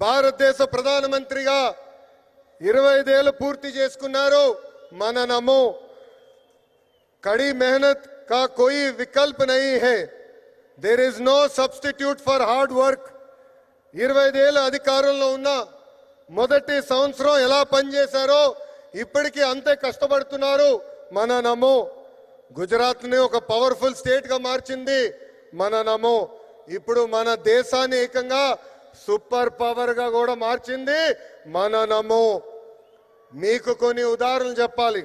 భారతదేశ ప్రధానమంత్రిగా 25 ఏళ్ళు పూర్తి చేసుకున్నారు మన నమో कड़ी मेहनत का कोई विकल्प नहीं है there is no substitute for hard work 25 ఏళ్ళ అధికారంలో ఉన్న మొదటి సంవత్సరం ఎలా పనిచేశారో ఇప్పటికీ అంతే కష్టపడుతున్నారు మన నమో గుజరాత్ ని ఒక పవర్ఫుల్ స్టేట్ గా మార్చింది మన నమో ఇప్పుడు మన దేశాన్ని ఏకంగా సూపర్ పవర్ గా కూడా మార్చింది మన నమో మీకు కొన్ని ఉదాహరణలు చెప్పాలి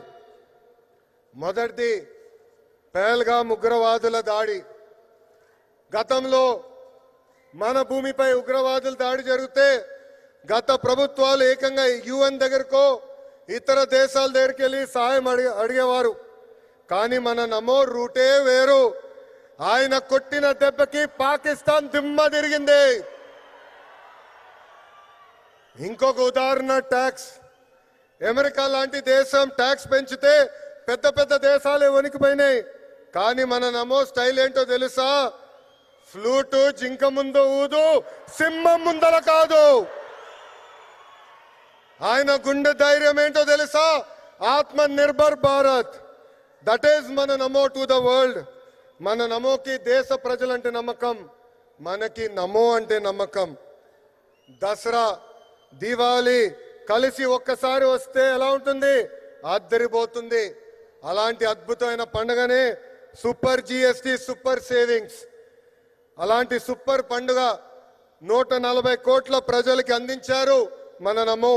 మొదటిది పహల్గామ్ ఉగ్రవాదుల దాడి గతంలో మన భూమిపై ఉగ్రవాదుల దాడి జరిగితే గత ప్రభుత్వాలు ఏకంగా యుఎన్ దగ్గరకో ఇతర దేశాల దగ్గరికి వెళ్ళి సహాయం అడిగేవారు కానీ మన నమో రూటే వేరు ఆయన కొట్టిన దెబ్బకి పాకిస్తాన్ దిమ్మ తిరిగింది ఇంకొక ఉదాహరణ ట్యాక్స్ అమెరికా లాంటి దేశం ట్యాక్స్ పెంచితే పెద్ద పెద్ద దేశాలే వణికిపోయినాయి కానీ మన నమో స్టైల్ ఏంటో తెలుసా ఫ్లూటు జింక ముందు ఊదు సింహం ముందల కాదు ఆయన గుండె ధైర్యం ఏంటో తెలుసా ఆత్మ నిర్భర్ భారత్ దట్ ఈస్ మన నమో టు ద వరల్డ్ మన నమోకి దేశ ప్రజలంటే నమ్మకం మనకి నమో అంటే నమ్మకం దసరా దీవాలి కలిసి ఒక్కసారి వస్తే ఎలా ఉంటుంది అద్దరిపోతుంది అలాంటి అద్భుతమైన పండుగనే సూపర్ జిఎస్టి సూపర్ సేవింగ్స్ అలాంటి సూపర్ పండుగ 140 కోట్ల ప్రజలకి అందించారు మన నమో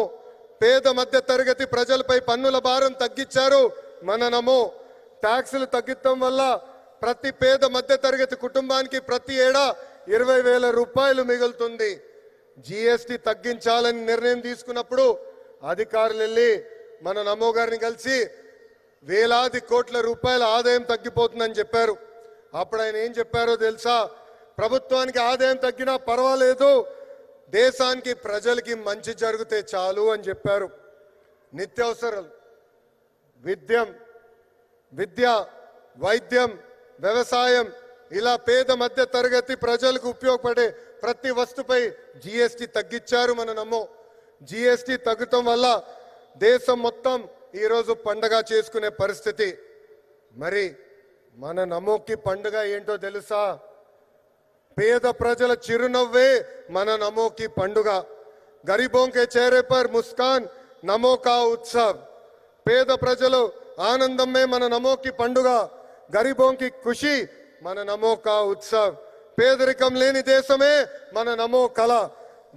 పేద మధ్య తరగతి ప్రజలపై పన్నుల భారం తగ్గించారు మన నమో ట్యాక్సులు తగ్గించడం వల్ల ప్రతి పేద మధ్య తరగతి కుటుంబానికి ప్రతి ఏడా 20,000 రూపాయలు మిగులుతుంది జిఎస్టి తగ్గించాలని నిర్ణయం తీసుకున్నప్పుడు అధికారులు వెళ్ళి మన నమో గారిని కలిసి వేలాది కోట్ల రూపాయల ఆదాయం తగ్గిపోతుందని చెప్పారు అప్పుడు ఆయన ఏం చెప్పారో తెలుసా ప్రభుత్వానికి ఆదాయం తగ్గినా పర్వాలేదు దేశానికి ప్రజలకి మంచి జరిగితే చాలు అని చెప్పారు నిత్యావసరాలు విద్య వైద్యం వ్యవసాయం ఇలా పేద మధ్య తరగతి ప్రజలకు ఉపయోగపడే ప్రతి వస్తుపై జిఎస్టి తగ్గించారు మన నమో జిఎస్టి తగ్గటం వల్ల దేశం మొత్తం ఈరోజు పండగ చేసుకునే పరిస్థితి మరి మన నమోకి పండుగ ఏంటో తెలుసా పేద ప్రజల చిరునవ్వే మన నమోకి పండుగ గరీబోं के चेहरे पर मुस्कान నమో కా ఉత్సవ్ పేద ప్రజలు ఆనందమే మన నమోకి పండుగ గరీబోं की खुशी మన నమో కా ఉత్సవ్ పేదరికం లేని దేశమే మన నమో కళ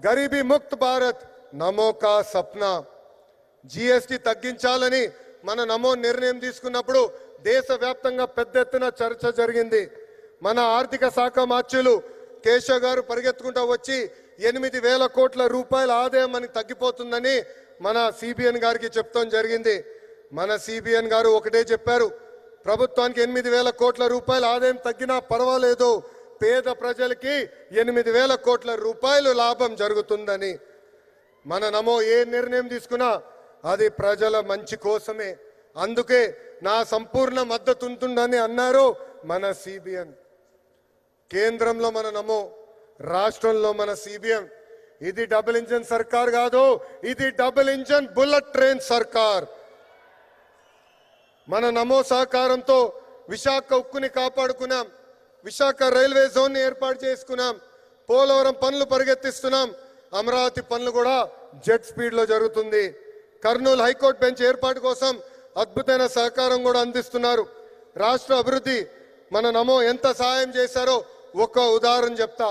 గరీబీ ముక్త భారత్ నమో కా సప్నా జిఎస్టి తగ్గించాలని మన నమో నిర్ణయం తీసుకున్నప్పుడు దేశవ్యాప్తంగా పెద్ద ఎత్తున చర్చ జరిగింది మన ఆర్థిక శాఖ మార్చులు కేశవ్ గారు పరిగెత్తుకుంటూ వచ్చి 8,000 కోట్ల రూపాయల ఆదాయం మనకి తగ్గిపోతుందని మన సిబిఎన్ గారికి చెప్తాం జరిగింది మన సిబిఎన్ గారు ఒకటే చెప్పారు ప్రభుత్వానికి 8,000 కోట్ల రూపాయల ఆదాయం తగ్గినా పర్వాలేదు పేద ప్రజలకి 8,000 కోట్ల రూపాయలు లాభం జరుగుతుందని మన నమో ఏ నిర్ణయం తీసుకున్నా అది ప్రజల మంచి కోసమే అందుకే నా సంపూర్ణ మద్దతు ఉంటుందని అన్నారు మన సిబిఎన్ కేంద్రంలో మన నమో రాష్ట్రంలో మన సిబిఎం ఇది డబుల్ ఇంజన్ సర్కార్ కాదు ఇది డబుల్ ఇంజన్ బుల్లెట్ ట్రైన్ సర్కార్ మన నమో సహకారంతో విశాఖ ఉక్కుని కాపాడుకున్నాం విశాఖ రైల్వే జోన్ ని ఏర్పాటు చేసుకున్నాం పోలవరం పనులు పరిగెత్తిస్తున్నాం అమరావతి పనులు కూడా జెట్ స్పీడ్ లో జరుగుతుంది కర్నూలు హైకోర్టు బెంచ్ ఏర్పాటు కోసం అద్భుతమైన సహకారం కూడా అందిస్తున్నారు రాష్ట్ర అభివృద్ధి మన నమో ఎంత సహాయం చేశారో ఒక ఉదాహరణ చెప్తా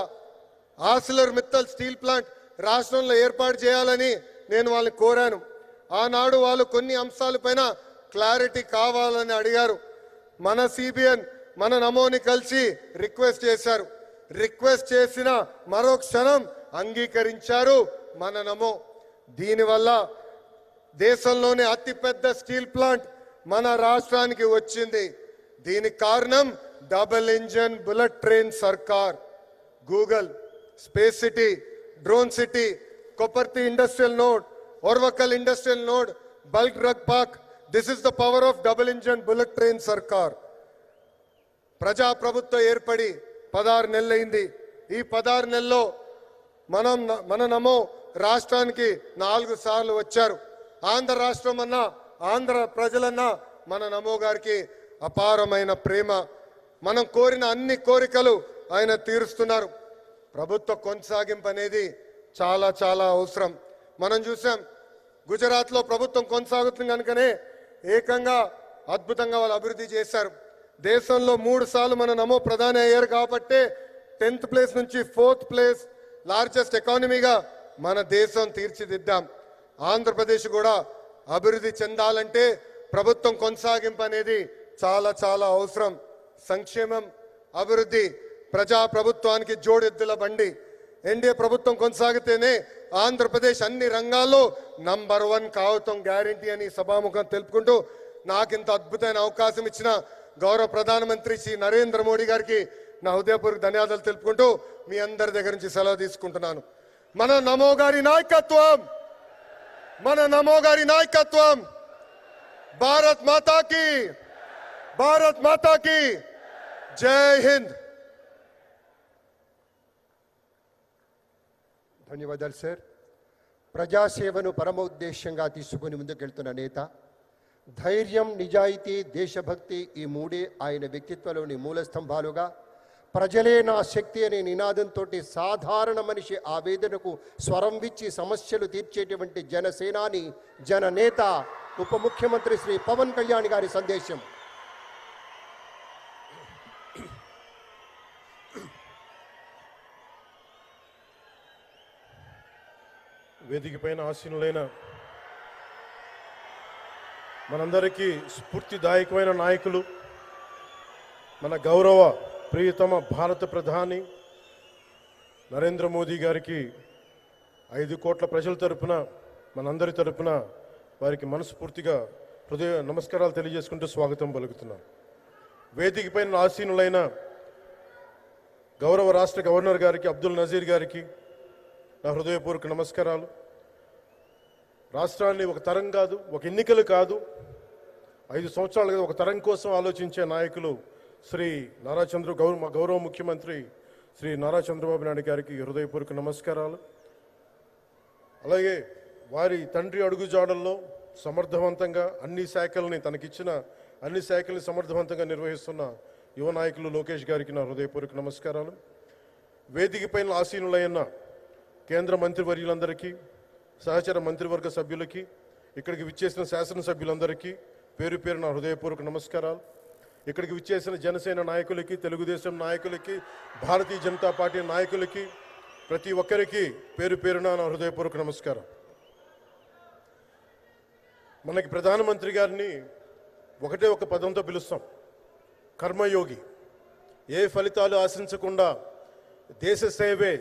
ఆర్సిలర్ మిత్తల్ స్టీల్ ప్లాంట్ రాష్ట్రంలో ఏర్పాటు చేయాలని నేను వాళ్ళని కోరాను ఆనాడు వాళ్ళు కొన్ని అంశాలపైన క్లారిటీ కావాలని అడిగారు మన సిబిఎన్ మన నమోని కలిసి రిక్వెస్ట్ చేశారు రిక్వెస్ట్ చేసిన మరో క్షణం అంగీకరించారు మన నమో దీనివల్ల దేశంలోనే అతిపెద్ద స్టీల్ ప్లాంట్ మన రాష్ట్రానికి వచ్చింది దీనికి కారణం డబుల్ ఇంజన్ బుల్లెట్ ట్రైన్ సర్కార్ Google space city drone city Kopparthi industrial node Orvakal industrial node bulk drug park this is the power of double engine bullet train సర్కార్ ప్రజాప్రభుత్వం ఏర్పడి 16 నెలలైంది ఈ 16 నెలల్లో మన నమో రాష్ట్రానికి 4 సార్లు వచ్చారు. ఆంధ్ర రాష్ట్రం అన్నా, ఆంధ్ర ప్రజలన్నా మన నమో గారికి అపారమైన ప్రేమ. మనం కోరిన అన్ని కోరికలు ఆయన తీరుస్తున్నారు. ప్రభుత్వ కొనసాగింపు అనేది చాలా చాలా అవసరం. మనం చూసాం గుజరాత్లో ప్రభుత్వం కొనసాగుతుంది కనుకనే ఏకంగా అద్భుతంగా వాళ్ళు అభివృద్ధి చేశారు. దేశంలో 3 సార్లు మన నమో ప్రధాని అయ్యారు కాబట్టి 10th ప్లేస్ నుంచి 4th ప్లేస్ లార్జెస్ట్ ఎకానమీగా మన దేశం తీర్చిదిద్దాం. ఆంధ్రప్రదేశ్ కూడా అభివృద్ధి చెందాలంటే ప్రభుత్వం కొనసాగింపు అనేది చాలా చాలా అవసరం. సంక్షేమం, అభివృద్ధి, ప్రజా ప్రభుత్వానికి జోడెద్దుల బండి. ఎన్డీఏ ప్రభుత్వం కొనసాగితేనే ఆంధ్రప్రదేశ్ అన్ని రంగాల్లో నంబర్ 1 కావటం గ్యారంటీ అని సభాముఖం తెలుపుకుంటూ నాకు ఇంత అద్భుతమైన అవకాశం ఇచ్చిన గౌరవ ప్రధానమంత్రి శ్రీ నరేంద్ర మోడీ గారికి నా హృదయపూర్వక ధన్యవాదాలు తెలుపుకుంటూ మీ అందరి దగ్గర నుంచి సెలవు తీసుకుంటున్నాను. మన నమో గారి నాయకత్వం, మన నమో గారి నాయకత్వం. భారత్ మాతాకి, భారత్ మాతాకి జై హింద్. ధన్యవాదాలు సార్. ప్రజాసేవను పరమోద్దేశ్యంగా తీసుకుని ముందుకెళ్తున్న నేత. ధైర్యం, నిజాయితీ, దేశభక్తి ఈ మూడే ఆయన వ్యక్తిత్వంలోని మూల స్తంభాలుగా ప్రజలే నా శక్తి అనే నినాదంతో సాధారణ మనిషి ఆవేదనకు స్వరం విచ్చి సమస్యలు తీర్చేటువంటి జనసేనాని, జననేత, ఉప ముఖ్యమంత్రి శ్రీ పవన్ కళ్యాణ్ గారి సందేశం. వేదిక పైన ఆసీనులైన మనందరికీ స్ఫూర్తిదాయకమైన నాయకులు, మన గౌరవ ప్రియతమ భారత ప్రధాని నరేంద్ర మోదీ గారికి 5 కోట్ల ప్రజల తరపున, మనందరి తరపున వారికి మనస్ఫూర్తిగా హృదయ నమస్కారాలు తెలియజేసుకుంటూ స్వాగతం పలుకుతున్నాను. వేదిక పైన ఆసీనులైన గౌరవ రాష్ట్ర గవర్నర్ గారికి, అబ్దుల్ నజీర్ గారికి నా హృదయపూర్వక నమస్కారాలు. రాష్ట్రాన్ని ఒక తరం కాదు, ఒక ఎన్నికలు కాదు, 5 సంవత్సరాలు కాదు, ఒక తరం కోసం ఆలోచించే నాయకులు శ్రీ గౌరవ ముఖ్యమంత్రి శ్రీ నారా చంద్రబాబు నాయుడు గారికి హృదయపూర్వక నమస్కారాలు. అలాగే వారి తండ్రి అడుగుజాడల్లో సమర్థవంతంగా అన్ని శాఖల్ని, తనకిచ్చిన అన్ని శాఖల్ని సమర్థవంతంగా నిర్వహిస్తున్న యువ నాయకులు లోకేష్ గారికి నా హృదయపూర్వక నమస్కారాలు. వేదిక పైన ఆసీనులైన కేంద్ర మంత్రివర్యులందరికీ, సహచర మంత్రివర్గ సభ్యులకి, ఇక్కడికి విచ్చేసిన శాసనసభ్యులందరికీ పేరు పేరు నా హృదయపూర్వక నమస్కారాలు. ఇక్కడికి విచ్చేసిన జనసేన నాయకులకి, తెలుగుదేశం నాయకులకి, భారతీయ జనతా పార్టీ నాయకులకి, ప్రతి ఒక్కరికి పేరు పేరున నా హృదయపూర్వక నమస్కారం. మనకి ప్రధానమంత్రి గారిని ఒకటే ఒక పదంతో పిలుస్తాం, కర్మయోగి. ఏ ఫలితాలు ఆశించకుండా దేశ సేవే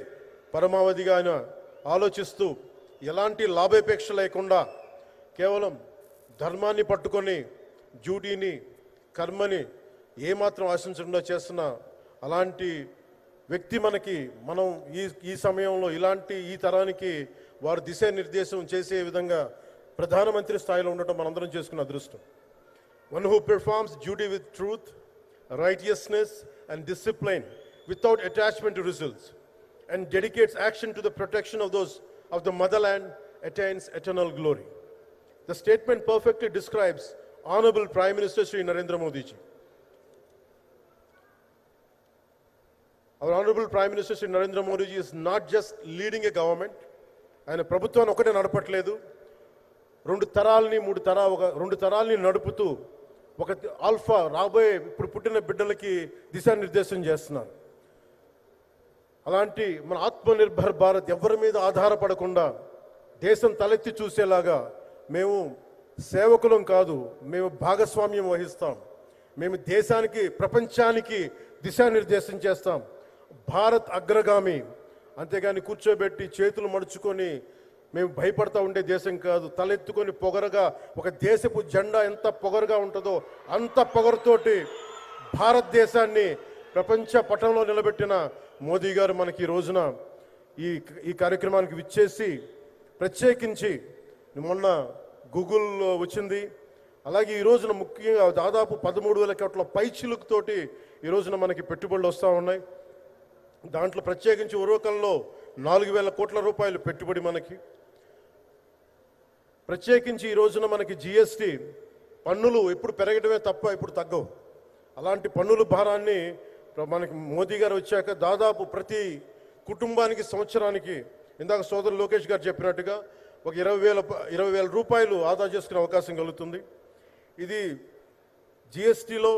పరమావధిగా ఆయన ఆలోచిస్తూ, ఎలాంటి లాభాపేక్ష లేకుండా కేవలం ధర్మాన్ని పట్టుకొని డ్యూటీని, కర్మని ఏమాత్రం ఆశించకుండా చేస్తున్న అలాంటి వ్యక్తి మనం ఈ సమయంలో ఈ తరానికి వారు దిశానిర్దేశం చేసే విధంగా ప్రధానమంత్రి స్థాయిలో ఉండటం మనందరం చేసుకున్న అదృష్టం. One who performs duty with truth, righteousness and discipline without attachment to results and dedicates action to the protection of those of the motherland attains eternal glory. The statement perfectly describes Honorable Prime Minister Shri Narendra Modi ji. Our Honorable Prime Minister Shri Narendra Modi ji is not just leading a government, ఆయన ప్రభుత్వాన్ని ఒకటే నడపట్లేదు, 2 తరాల్ని నడుపుతూ ఒక alpha రాబోయే ఇప్పుడు పుట్టిన బిడ్డలకి దిశానిర్దేశం చేస్తున్నారు. అలాంటి మన ఆత్మనిర్భర్ భారత్ ఎవరి మీద ఆధారపడకుండా దేశం తలెత్తి చూసేలాగా మేము సేవకులం కాదు, మేము భాగస్వామ్యం వహిస్తాం. మేము దేశానికి, ప్రపంచానికి దిశానిర్దేశం చేస్తాం. భారత్ అగ్రగామి, అంతేగాని కూర్చోబెట్టి చేతులు మడుచుకొని మేము భయపడతా ఉండే దేశం కాదు. తలెత్తుకొని పొగరగా, ఒక దేశపు జెండా ఎంత పొగరుగా ఉంటుందో అంత పొగరుతోటి భారతదేశాన్ని ప్రపంచ పటంలో నిలబెట్టిన మోదీ గారు మనకి ఈ రోజున ఈ కార్యక్రమానికి విచ్చేసి, ప్రత్యేకించి మొన్న గూగుల్లో వచ్చింది, అలాగే ఈ రోజున ముఖ్యంగా దాదాపు 13,000 కోట్ల పైచిలుకుతోటి ఈ రోజున మనకి పెట్టుబడులు వస్తూ ఉన్నాయి. దాంట్లో ప్రత్యేకించి ఉరవకంలో 4,000 కోట్ల రూపాయలు పెట్టుబడి మనకి. ప్రత్యేకించి ఈ రోజున మనకి జిఎస్టి పన్నులు ఎప్పుడు పెరగడమే తప్ప ఇప్పుడు తగ్గవు. అలాంటి పన్నుల భారాన్ని మనకి మోదీ గారు వచ్చాక దాదాపు ప్రతి కుటుంబానికి సంవత్సరానికి ఇందాక సోదరు లోకేష్ గారు చెప్పినట్టుగా ఒక 20,000 రూపాయలు ఆదా చేసుకునే అవకాశం కలుగుతుంది. ఇది జిఎస్టిలో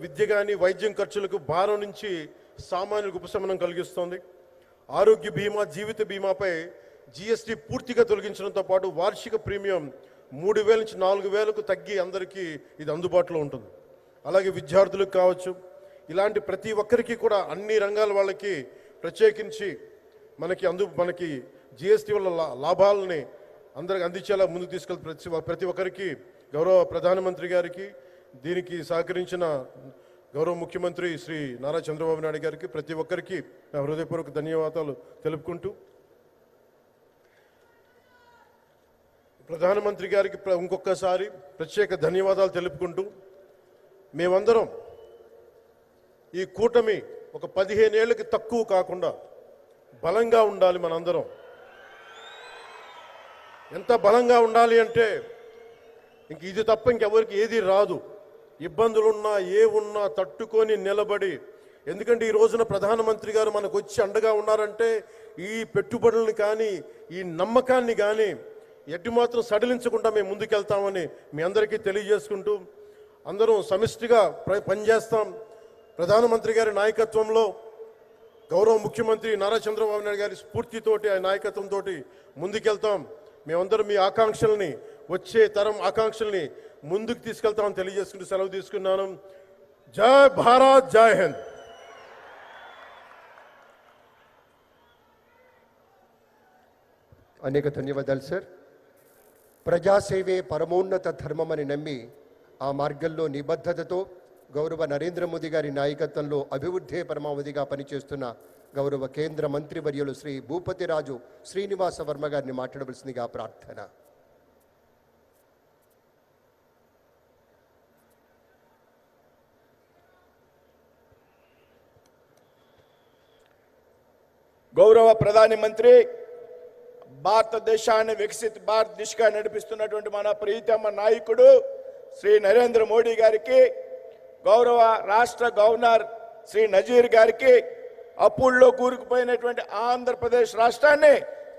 విద్య కానీ వైద్యం ఖర్చులకు భారం నుంచి సామాన్యులకు ఉపశమనం కలిగిస్తుంది. ఆరోగ్య బీమా, జీవిత బీమాపై జిఎస్టి పూర్తిగా తొలగించడంతో పాటు వార్షిక ప్రీమియం 3,000 నుంచి 4,000కు తగ్గి అందరికీ ఇది అందుబాటులో ఉంటుంది. అలాగే విద్యార్థులకు కావచ్చు, ఇలాంటి ప్రతి ఒక్కరికి కూడా అన్ని రంగాల వాళ్ళకి ప్రత్యేకించి మనకి జిఎస్టి వల్ల లాభాలని అందరికి అందించేలా ముందుకు తీసుకెళ్ళి ప్రతి ఒక్కరికి గౌరవ ప్రధానమంత్రి గారికి, దీనికి సహకరించిన గౌరవ ముఖ్యమంత్రి శ్రీ నారా చంద్రబాబు నాయుడు గారికి ప్రతి ఒక్కరికి నా హృదయపూర్వక ధన్యవాదాలు తెలుపుకుంటూ, ప్రధానమంత్రి గారికి ఇంకొకసారి ప్రత్యేక ధన్యవాదాలు తెలుపుకుంటూ, మేమందరం ఈ కూటమి ఒక 15 ఏళ్ళకి తక్కువ కాకుండా బలంగా ఉండాలి. మనందరం ఎంత బలంగా ఉండాలి అంటే ఇంక ఇది తప్ప ఇంకెవరికి ఏది రాదు. ఇబ్బందులున్నా ఉన్నా తట్టుకొని నిలబడి, ఎందుకంటే ఈ రోజున ప్రధానమంత్రి గారు మనకు వచ్చి అండగా ఉన్నారంటే ఈ పెట్టుబడులను కానీ ఈ నమ్మకాన్ని కానీ ఎటు మాత్రం సడలించకుండా మేము ముందుకెళ్తామని మీ అందరికీ తెలియజేసుకుంటూ, అందరం సమిష్టిగా పనిచేస్తాం. ప్రధానమంత్రి గారి నాయకత్వంలో గౌరవ ముఖ్యమంత్రి నారా చంద్రబాబు నాయుడు గారి స్ఫూర్తితోటి, ఆ నాయకత్వంతో ముందుకెళ్తాం. మేమందరం మీ ఆకాంక్షల్ని, వచ్చే తరం ఆకాంక్షల్ని ముందుకు తీసుకెళ్తామని తెలియజేసుకుంటూ సెలవు తీసుకున్నాను. జై భారత్, జై హింద్. అనేక ధన్యవాదాలు సార్. ప్రజాసేవే పరమోన్నత ధర్మమని నమ్మి ఆ మార్గంలో నిబద్ధతతో గౌరవ నరేంద్ర మోదీ గారి నాయకత్వంలో అభివృద్ధే పరమావధిగా పనిచేస్తున్న గౌరవ కేంద్ర మంత్రివర్యులు శ్రీ భూపతిరాజు శ్రీనివాస వర్మ గారిని మాట్లాడవలసిందిగా ప్రార్థన. గౌరవ ప్రధాని మంత్రి, భారతదేశాన్ని వికసిత భారత్ దిశగా నడిపిస్తున్నటువంటి మన ప్రియతమ నాయకుడు శ్రీ నరేంద్ర మోడీ గారికి, గౌరవ రాష్ట్ర గవర్నర్ శ్రీ నజీర్ గారికి, అప్పుల్లో కూరుకుపోయినటువంటి ఆంధ్రప్రదేశ్ రాష్ట్రాన్ని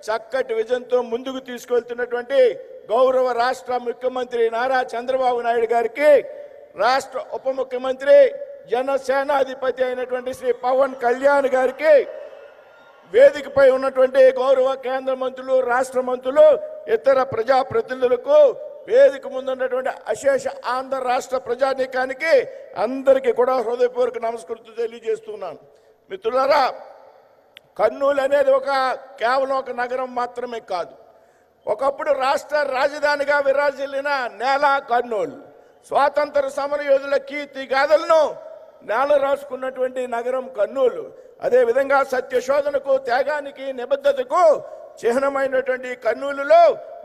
చక్కటి విజన్తో ముందుకు తీసుకెళ్తున్నటువంటి గౌరవ రాష్ట్ర ముఖ్యమంత్రి నారా చంద్రబాబు నాయుడు గారికి, రాష్ట్ర ఉప ముఖ్యమంత్రి జనసేనాధిపతి అయినటువంటి శ్రీ పవన్ కళ్యాణ్ గారికి, వేదికపై ఉన్నటువంటి గౌరవ కేంద్ర మంత్రులు, రాష్ట్ర మంత్రులు, ఇతర ప్రజాప్రతినిధులకు, వేదిక ముందున్నటువంటి అశేష ఆంధ్ర రాష్ట్ర ప్రజానీకానికి అందరికీ కూడా హృదయపూర్వక నమస్కృతులు తెలియజేస్తున్నాను. మిత్రులారా, కర్నూలు అనేది కేవలం ఒక నగరం మాత్రమే కాదు. ఒకప్పుడు రాష్ట్ర రాజధానిగా విరాజిల్లిన నేల కర్నూలు. స్వాతంత్ర సమరయోధుల కీర్తి గాథలను నేల రాసుకున్నటువంటి నగరం కర్నూలు. అదేవిధంగా సత్యశోధనకు, త్యాగానికి, నిబద్ధతకు చిహ్నమైనటువంటి కర్నూలులో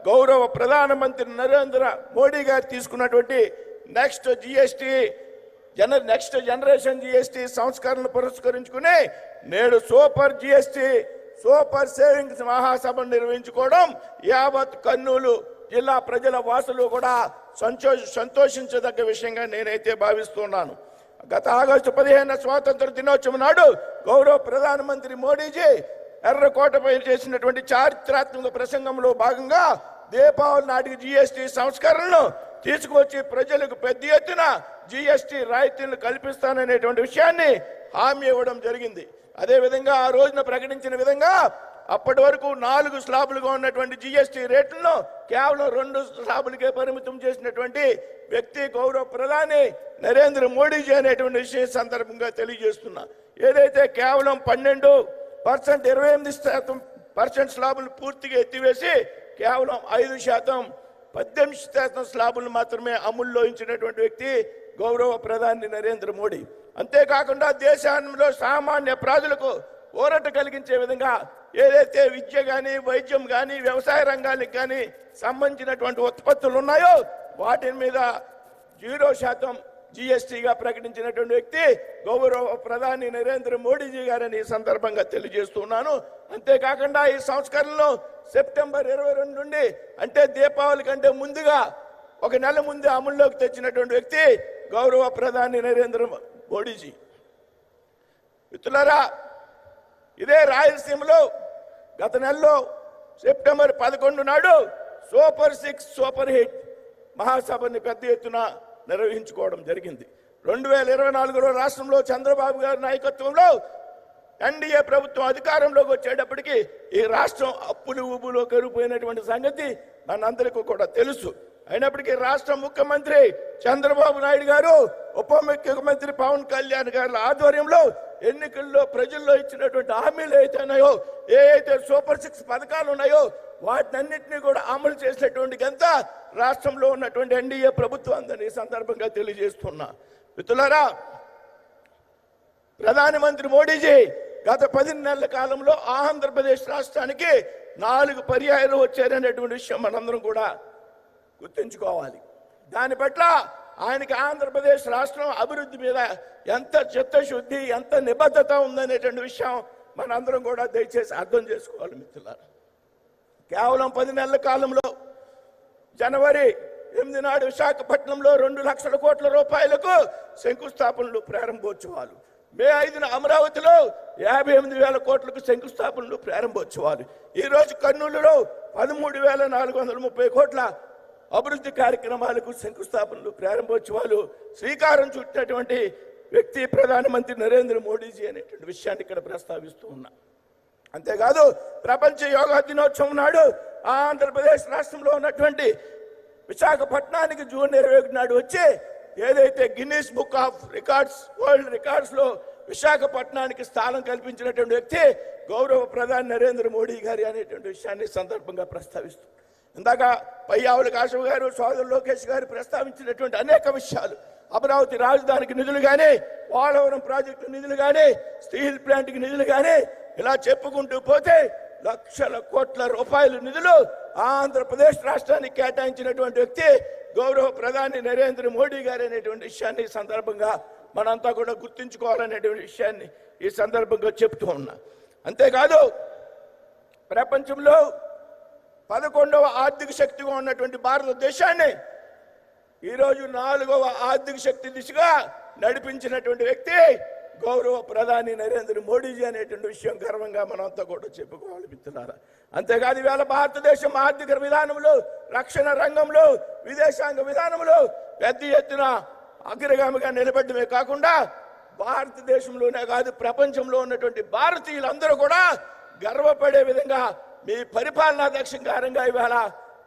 గౌరవ ప్రధానమంత్రి నరేంద్ర మోడీ గారు తీసుకున్నటువంటి నెక్స్ట్ జనరేషన్ జిఎస్టి సంస్కరణను పురస్కరించుకుని నేడు సూపర్ జిఎస్టి, సూపర్ సేవింగ్స్ మహాసభను నిర్వహించుకోవడం యావత్ కర్నూలు జిల్లా ప్రజల వాసులు కూడా సంతోషించదగ్గ విషయంగా నేనైతే భావిస్తున్నాను. గత ఆగస్టు 15 స్వాతంత్ర దినోత్సవం నాడు గౌరవ ప్రధానమంత్రి మోడీజీ ఎర్రకోటపై చేసినటువంటి చారిత్రాత్మక ప్రసంగంలో భాగంగా దీపావళి నాటికి జిఎస్టి సంస్కరణను తీసుకొచ్చి ప్రజలకు పెద్ద ఎత్తున జిఎస్టి రాయితీలను కల్పిస్తాననేటువంటి విషయాన్ని హామీ ఇవ్వడం జరిగింది. అదేవిధంగా ఆ రోజున ప్రకటించిన విధంగా అప్పటి వరకు 4 స్లాబులుగా ఉన్నటువంటి జిఎస్టి రేట్లను కేవలం 2 స్లాబులకే పరిమితం చేసినటువంటి వ్యక్తి గౌరవ ప్రధాని నరేంద్ర మోడీజీ అనేటువంటి విషయం సందర్భంగా తెలియజేస్తున్నా. ఏదైతే కేవలం 12%, 28% స్లాబులు పూర్తిగా ఎత్తివేసి కేవలం 5%, 18% స్లాబులు మాత్రమే అమల్లో ఉంచినటువంటి వ్యక్తి గౌరవ ప్రధాని నరేంద్ర మోడీ. అంతేకాకుండా దేశంలో సామాన్య ప్రజలకు ఊరట కలిగించే విధంగా ఏదైతే విద్య కానీ, వైద్యం కానీ, వ్యవసాయ రంగానికి కానీ సంబంధించినటువంటి ఉత్పత్తులు ఉన్నాయో వాటి మీద 0% జిఎస్టీగా ప్రకటించినటువంటి వ్యక్తి గౌరవ ప్రధాని నరేంద్ర మోడీజీ గారని ఈ సందర్భంగా తెలియజేస్తున్నాను. అంతేకాకుండా ఈ సంస్కరణలు సెప్టెంబర్ 22 నుండి అంటే దీపావళి కంటే ముందుగా ఒక నెల ముందే అమల్లోకి తెచ్చినటువంటి వ్యక్తి గౌరవ ప్రధాని నరేంద్ర మోడీజీ. మిత్రులారా, ఇదే రాయలసీమలో గత నెలలో సెప్టెంబర్ 11 నాడు సూపర్ 6 సూపర్ హిట్ మహాసభని పెద్ద ఎత్తున నిర్వహించుకోవడం జరిగింది. 2024లో రాష్ట్రంలో చంద్రబాబు గారి నాయకత్వంలో ఎన్డీఏ ప్రభుత్వం అధికారంలోకి వచ్చేటప్పటికి ఈ రాష్ట్రం అప్పులు ఊబులో కరిగిపోయినటువంటి సంగతి మనందరికీ కూడా తెలుసు. అయినప్పటికీ రాష్ట్ర ముఖ్యమంత్రి చంద్రబాబు నాయుడు గారు, ఉప ముఖ్యమంత్రి పవన్ కళ్యాణ్ గారి ఆధ్వర్యంలో ఎన్నికల్లో ప్రజల్లో ఇచ్చినటువంటి హామీలు అయితే ఉన్నాయో, ఏదైతే సూపర్ 6 పథకాలు ఉన్నాయో వాటినన్నింటినీ కూడా అమలు చేసినటువంటి ఘనత రాష్ట్రంలో ఉన్నటువంటి ఎన్డీఏ ప్రభుత్వం అందని సందర్భంగా తెలియజేస్తున్నా. మిత్రులారా, ప్రధానమంత్రి మోడీజీ గత 10 నెలల కాలంలో ఆంధ్రప్రదేశ్ రాష్ట్రానికి 4 పర్యాయాలు వచ్చారనేటువంటి విషయం మనందరం కూడా గుర్తుంచుకోవాలి. దాని పట్ల ఆయనకి ఆంధ్రప్రదేశ్ రాష్ట్రం అభివృద్ధి మీద ఎంత చిత్తశుద్ధి, ఎంత నిబద్ధత ఉందనేటువంటి విషయం మనందరం కూడా దయచేసి అర్థం చేసుకోవాలి. మిత్రులారా, కేవలం 10 నెలల కాలంలో జనవరి 8 నాడు విశాఖపట్నంలో 2 లక్షల కోట్ల రూపాయలకు శంకుస్థాపనలు, ప్రారంభోత్సవాలు. మే 5న అమరావతిలో 58,000 కోట్లకు శంకుస్థాపనలు, ప్రారంభోత్సవాలు. ఈరోజు కర్నూలులో 13,430 కోట్ల అభివృద్ధి కార్యక్రమాలకు శంకుస్థాపనలు, ప్రారంభోత్సవాలు శ్రీకారం చుట్టినటువంటి వ్యక్తి ప్రధానమంత్రి నరేంద్ర మోడీజీ అనేటువంటి విషయాన్ని ఇక్కడ ప్రస్తావిస్తూ ఉన్నా. అంతేకాదు, ప్రపంచ యోగా దినోత్సవం నాడు ఆంధ్రప్రదేశ్ రాష్ట్రంలో ఉన్నటువంటి విశాఖపట్నానికి జూన్ 21 నాడు వచ్చి ఏదైతే Guinness book of records, world రికార్డ్స్లో విశాఖపట్నానికి స్థానం కల్పించినటువంటి వ్యక్తి గౌరవ ప్రధాని నరేంద్ర మోడీ గారి అనేటువంటి విషయాన్ని సందర్భంగా ప్రస్తావిస్తూ, ఇందాక పయ్యావుల కాశవ్ గారు, సోదరు లోకేష్ గారు ప్రస్తావించినటువంటి అనేక విషయాలు, అమరావతి రాజధానికి నిధులు కానీ, పోలవరం ప్రాజెక్టు నిధులు కానీ, స్టీల్ ప్లాంట్కి నిధులు కానీ, ఇలా చెప్పుకుంటూ పోతే లక్షల కోట్ల రూపాయల నిధులు ఆంధ్రప్రదేశ్ రాష్ట్రానికి కేటాయించినటువంటి వ్యక్తి గౌరవ ప్రధాని నరేంద్ర మోడీ గారు అనేటువంటి విషయాన్ని ఈ సందర్భంగా మనంతా కూడా గుర్తుంచుకోవాలనేటువంటి విషయాన్ని ఈ సందర్భంగా చెప్తూ ఉన్నా. అంతేకాదు, ప్రపంచంలో 11వ ఆర్థిక శక్తిగా ఉన్నటువంటి భారతదేశాన్ని ఈరోజు 4వ ఆర్థిక శక్తి దిశగా నడిపించినటువంటి వ్యక్తి గౌరవ ప్రధాని నరేంద్ర మోడీజీ అనేటువంటి విషయం గర్వంగా మనంతా కూడా చెప్పుకోవాలి. మిత్రులారా, అంతేకాదు ఇవాళ భారతదేశం ఆర్థిక విధానంలో, రక్షణ రంగంలో, విదేశాంగ విధానంలో పెద్ద ఎత్తున అగ్రగామిగా నిలబడమే కాకుండా భారతదేశంలోనే కాదు ప్రపంచంలో ఉన్నటువంటి భారతీయులందరూ కూడా గర్వపడే విధంగా మీ పరిపాలనా దక్షిణంగా ఇవాళ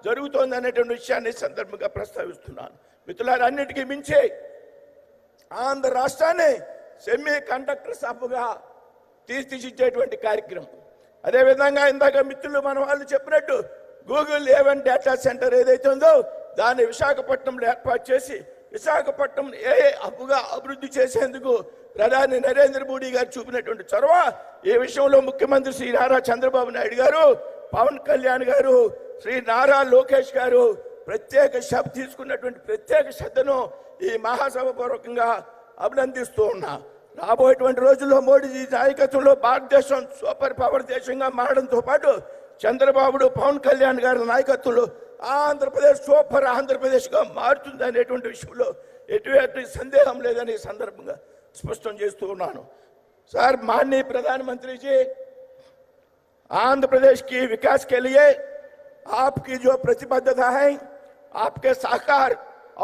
జరుగుతోంది అనేటువంటి విషయాన్ని సందర్భంగా ప్రస్తావిస్తున్నాను. మిత్రులారా, అన్నిటికీ మించి ఆంధ్ర రాష్ట్రాన్ని సెమీ కండక్టర్ సభగా తీర్చిదిద్దేటువంటి కార్యక్రమం. అదేవిధంగా ఇందాక మిత్రులు మన వాళ్ళు చెప్పినట్టు గూగుల్ A1 డేటా సెంటర్ ఏదైతే ఉందో దాన్ని విశాఖపట్నంలో ఏర్పాటు చేసి విశాఖపట్నం హబ్గా అభివృద్ధి చేసేందుకు ప్రధాని నరేంద్ర మోడీ గారు చూపినటువంటి చొరవ, ఈ విషయంలో ముఖ్యమంత్రి శ్రీ నారా చంద్రబాబు నాయుడు గారు, పవన్ కళ్యాణ్ గారు, శ్రీ నారా లోకేష్ గారు ప్రత్యేక శ్రద్ధ తీసుకున్నటువంటి ప్రత్యేక శ్రద్ధను ఈ మహాసభ పూర్వకంగా అభినందిస్తూ ఉన్నా. రాబోయేటువంటి రోజుల్లో మోడీజీ నాయకత్వంలో భారతదేశం సూపర్ పవర్ దేశంగా మారడంతో పాటు చంద్రబాబు, పవన్ కళ్యాణ్ గారి నాయకత్వంలో ఆంధ్రప్రదేశ్ సూపర్ ఆంధ్రప్రదేశ్గా మారుతుంది అనేటువంటి విషయంలో ఎటువంటి సందేహం లేదని సందర్భంగా స్పష్టం చేస్తూ ఉన్నాను. సార్, माननीय प्रधानमंत्री जी, आंध्र प्रदेश की विकास के लिए आपकी जो प्रतिबद्धता है, आपके साकार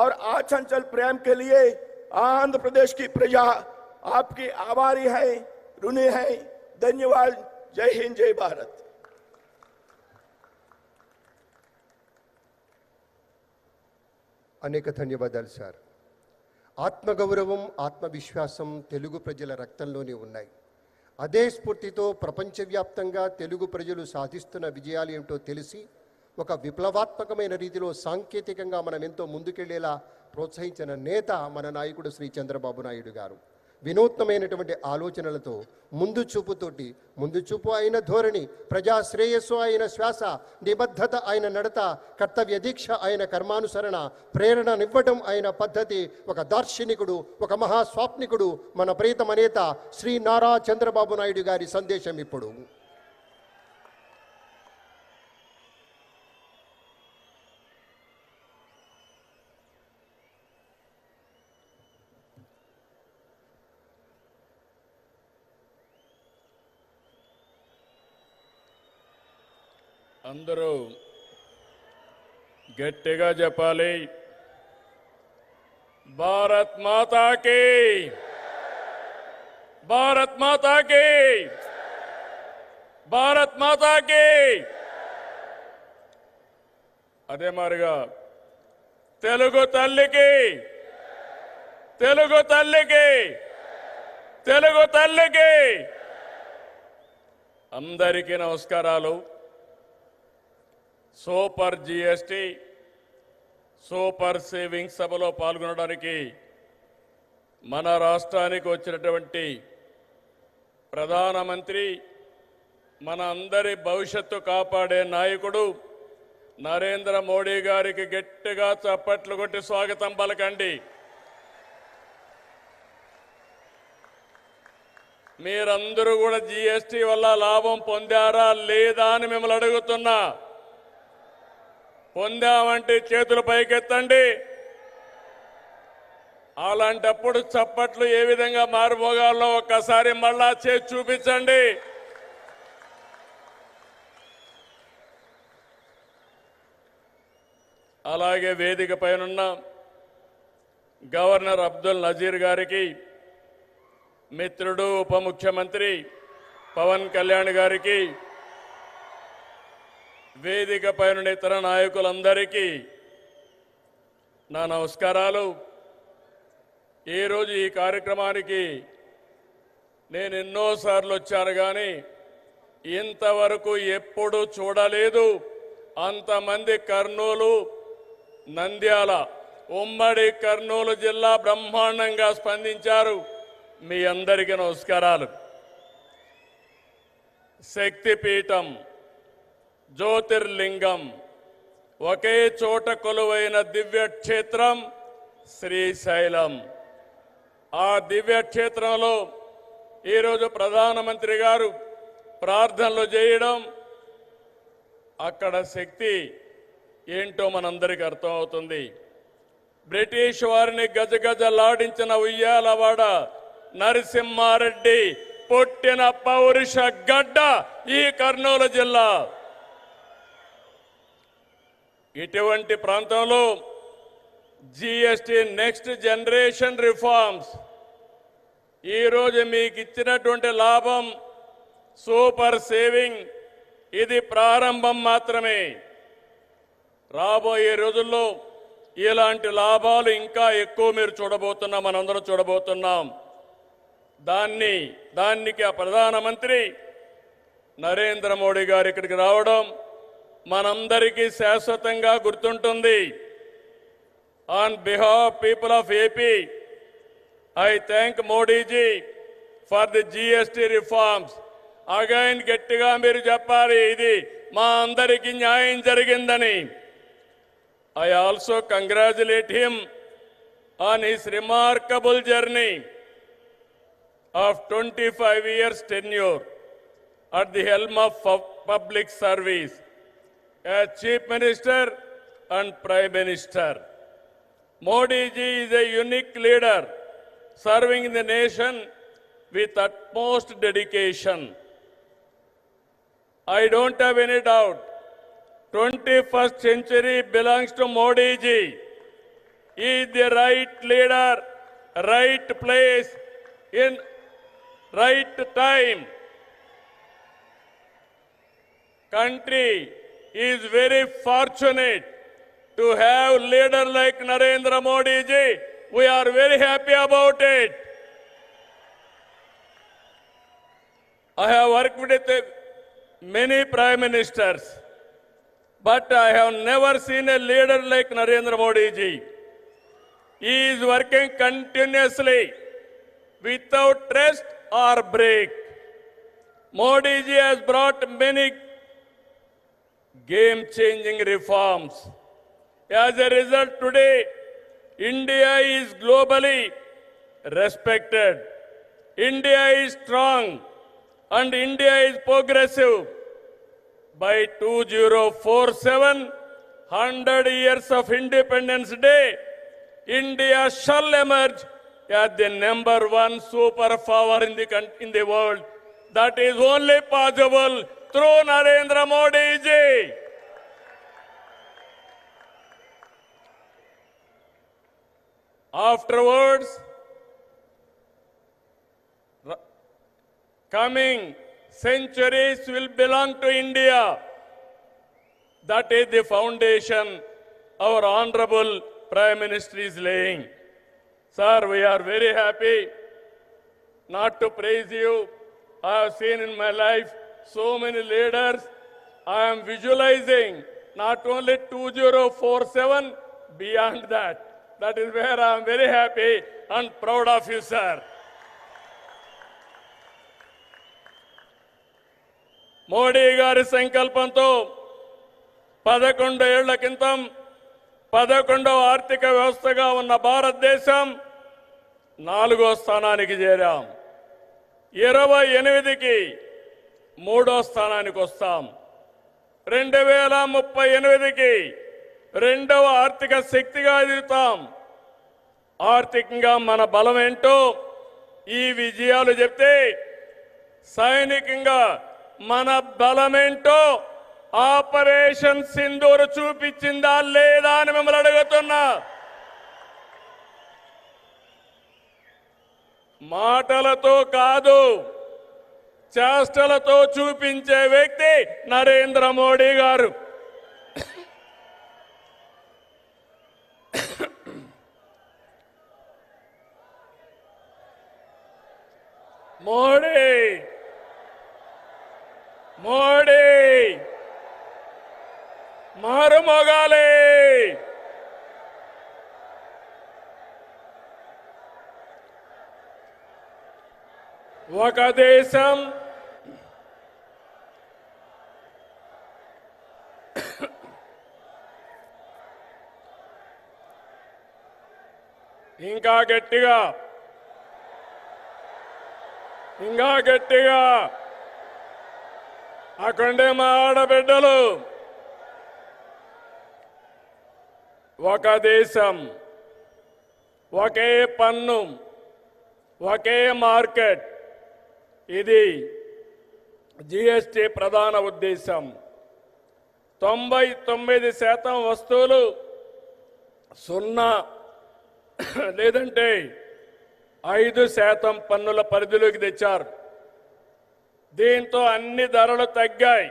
और आचंचल प्रेम के लिए आंध्र प्रदेश की प्रजा आपकी आभारी है, ऋणी है. धन्यवाद. जय हिंद, जय भारत. అనేక ధన్యవాదాలు సార్. ఆత్మగౌరవం, ఆత్మవిశ్వాసం తెలుగు ప్రజల రక్తంలోనే ఉన్నాయి. అదే స్ఫూర్తితో ప్రపంచవ్యాప్తంగా తెలుగు ప్రజలు సాధిస్తున్న విజయాలు ఏమిటో తెలిసి ఒక విప్లవాత్మకమైన రీతిలో సాంకేతికంగా మనం ఎంతో ముందుకెళ్లేలా ప్రోత్సహించిన నేత మన నాయకుడు శ్రీ చంద్రబాబు నాయుడు గారు. వినూత్నమైనటువంటి ఆలోచనలతో ముందు చూపు అయిన ధోరణి, ప్రజా శ్రేయస్సు అయిన శ్వాస, నిబద్ధత అయిన నడత, కర్తవ్య దీక్ష అయిన కర్మానుసరణ, ప్రేరణనివ్వడం అయిన పద్ధతి, ఒక దార్శనికుడు, ఒక మహాస్వాప్నికుడు, మన ప్రియతమ నేత శ్రీ నారా చంద్రబాబు నాయుడు గారి సందేశం ఇప్పుడు. అందరూ గట్టిగా చెప్పాలి. భారత్ మాతాకి, భారత్ మాతాకి, భారత్ మాతాకి. అదే మారిగా తెలుగు తల్లికి, తెలుగు తల్లికి, తెలుగు తల్లికి. అందరికీ నమస్కారాలు. సూపర్ జిఎస్టి, సూపర్ సేవింగ్స్ సభలో పాల్గొనడానికి మన రాష్ట్రానికి వచ్చినటువంటి ప్రధానమంత్రి, మన అందరి భవిష్యత్తు కాపాడే నాయకుడు నరేంద్ర మోడీ గారికి గట్టిగా చప్పట్లు కొట్టి స్వాగతం పలకండి. మీరందరూ కూడా జిఎస్టి వల్ల లాభం పొందారా లేదా అని మిమ్మల్ని అడుగుతున్నా. పొందామంటే చేతులు పైకెత్తండి. అలాంటప్పుడు చప్పట్లు ఏ విధంగా మారుమోగాలో ఒక్కసారి మళ్ళా చేసి చూపించండి. అలాగే వేదిక పైనున్న గవర్నర్ అబ్దుల్ నజీర్ గారికి, మిత్రుడు ఉప ముఖ్యమంత్రి పవన్ కళ్యాణ్ గారికి, వేదిక పైన ఇతర నాయకులందరికీ నా నమస్కారాలు. ఈరోజు ఈ కార్యక్రమానికి నేను ఎన్నోసార్లు వచ్చాను కానీ ఇంతవరకు ఎప్పుడు చూడలేదు. అంతమంది కర్నూలు, నంద్యాల, ఉమ్మడి కర్నూలు జిల్లా బ్రహ్మాండంగా స్పందించారు. మీ అందరికీ నమస్కారాలు. శక్తిపీఠం, జ్యోతిర్లింగం, ఒకే చోట కొలువైన దివ్యక్షేత్రం శ్రీశైలం. ఆ దివ్యక్షేత్రంలో ఈరోజు ప్రధానమంత్రి గారు ప్రార్థనలు చేయడం, అక్కడ శక్తి ఏంటో మనందరికీ అర్థమవుతుంది. బ్రిటిష్ వారిని గజగజలాడించిన ఉయ్యాలవాడ నరసింహారెడ్డి పుట్టిన పౌరుష గడ్డ ఈ కర్నూలు జిల్లా. ఇటువంటి ప్రాంతంలో జిఎస్టి నెక్స్ట్ జనరేషన్ రిఫార్మ్స్ ఈరోజు మీకు ఇచ్చినటువంటి లాభం సూపర్ సేవింగ్, ఇది ప్రారంభం మాత్రమే. రాబోయే రోజుల్లో ఇలాంటి లాభాలు ఇంకా ఎక్కువ మీరు చూడబోతున్నాం, మనందరం చూడబోతున్నాం. దానికి ఆ ప్రధానమంత్రి నరేంద్ర మోడీ గారు ఇక్కడికి రావడం మనందరికీ శాశ్వతంగా గుర్తుంటుంది. On behalf people of AP, I thank Modiji for the GST reforms. Again గట్టిగా మీరు చెప్పాలి, ఇది మా అందరికీ న్యాయం జరిగిందని. I also congratulate him on his remarkable journey of 25 years tenure at the helm of public service as Chief Minister and Prime Minister. Modi ji is a unique leader serving the nation with utmost dedication. I don't have any doubt 21st century belongs to Modi ji. He is the right leader, right place in right time. Country is very fortunate to have leader like Narendra Modi ji. We are very happy about it. I have worked with many prime ministers, but I have never seen a leader like Narendra Modi ji. He is working continuously without rest or break. Modi ji has brought many game-changing reforms. As a result, today, India is globally respected. India is strong and India is progressive. By 2047, 100 years of Independence Day, India shall emerge as the #1 superpower in the world. That is only possible through Narendra Modi ji. Afterwards, coming centuries will belong to India. That is the foundation our Honorable Prime Minister is laying. Sir, we are very happy not to praise you. I have seen in my life so many leaders. I am visualizing not only 2047, beyond that. That is where I am very happy and proud of you, sir. Modi గారి సంకల్పంతో 11 ఏళ్ల క్రితం 11వ ఆర్థిక వ్యవస్థగా ఉన్న భారతదేశం 4వ స్థానానికి చేరాం. 28కి 3వ స్థానానికి వస్తాం. 2038కి 2వ ఆర్థిక శక్తిగా ఎదుగుతాం. ఆర్థికంగా మన బలం ఏంటో ఈ విజయాలు చెప్తే, సైనికంగా మన బలమేంటో ఆపరేషన్ సింధూర్ చూపించిందా లేదా అని మిమ్మల్ని అడుగుతున్నా. మాటలతో కాదు, చేష్టలతో చూపించే వ్యక్తి నరేంద్ర మోడీ గారు. మోడీ మోడీ మారుమోగాలి. ఒక దేశం ఇంకా గట్టిగా అక్కడే మా ఆడబిడ్డలు. ఒక దేశం, ఒకే పన్ను, ఒకే మార్కెట్. ఇది జిఎస్టి ప్రధాన ఉద్దేశం. 99% వస్తువులు 0 లేదంటే 5% పన్నుల పరిధిలోకి తెచ్చారు. దీంతో అన్ని ధరలు తగ్గాయి.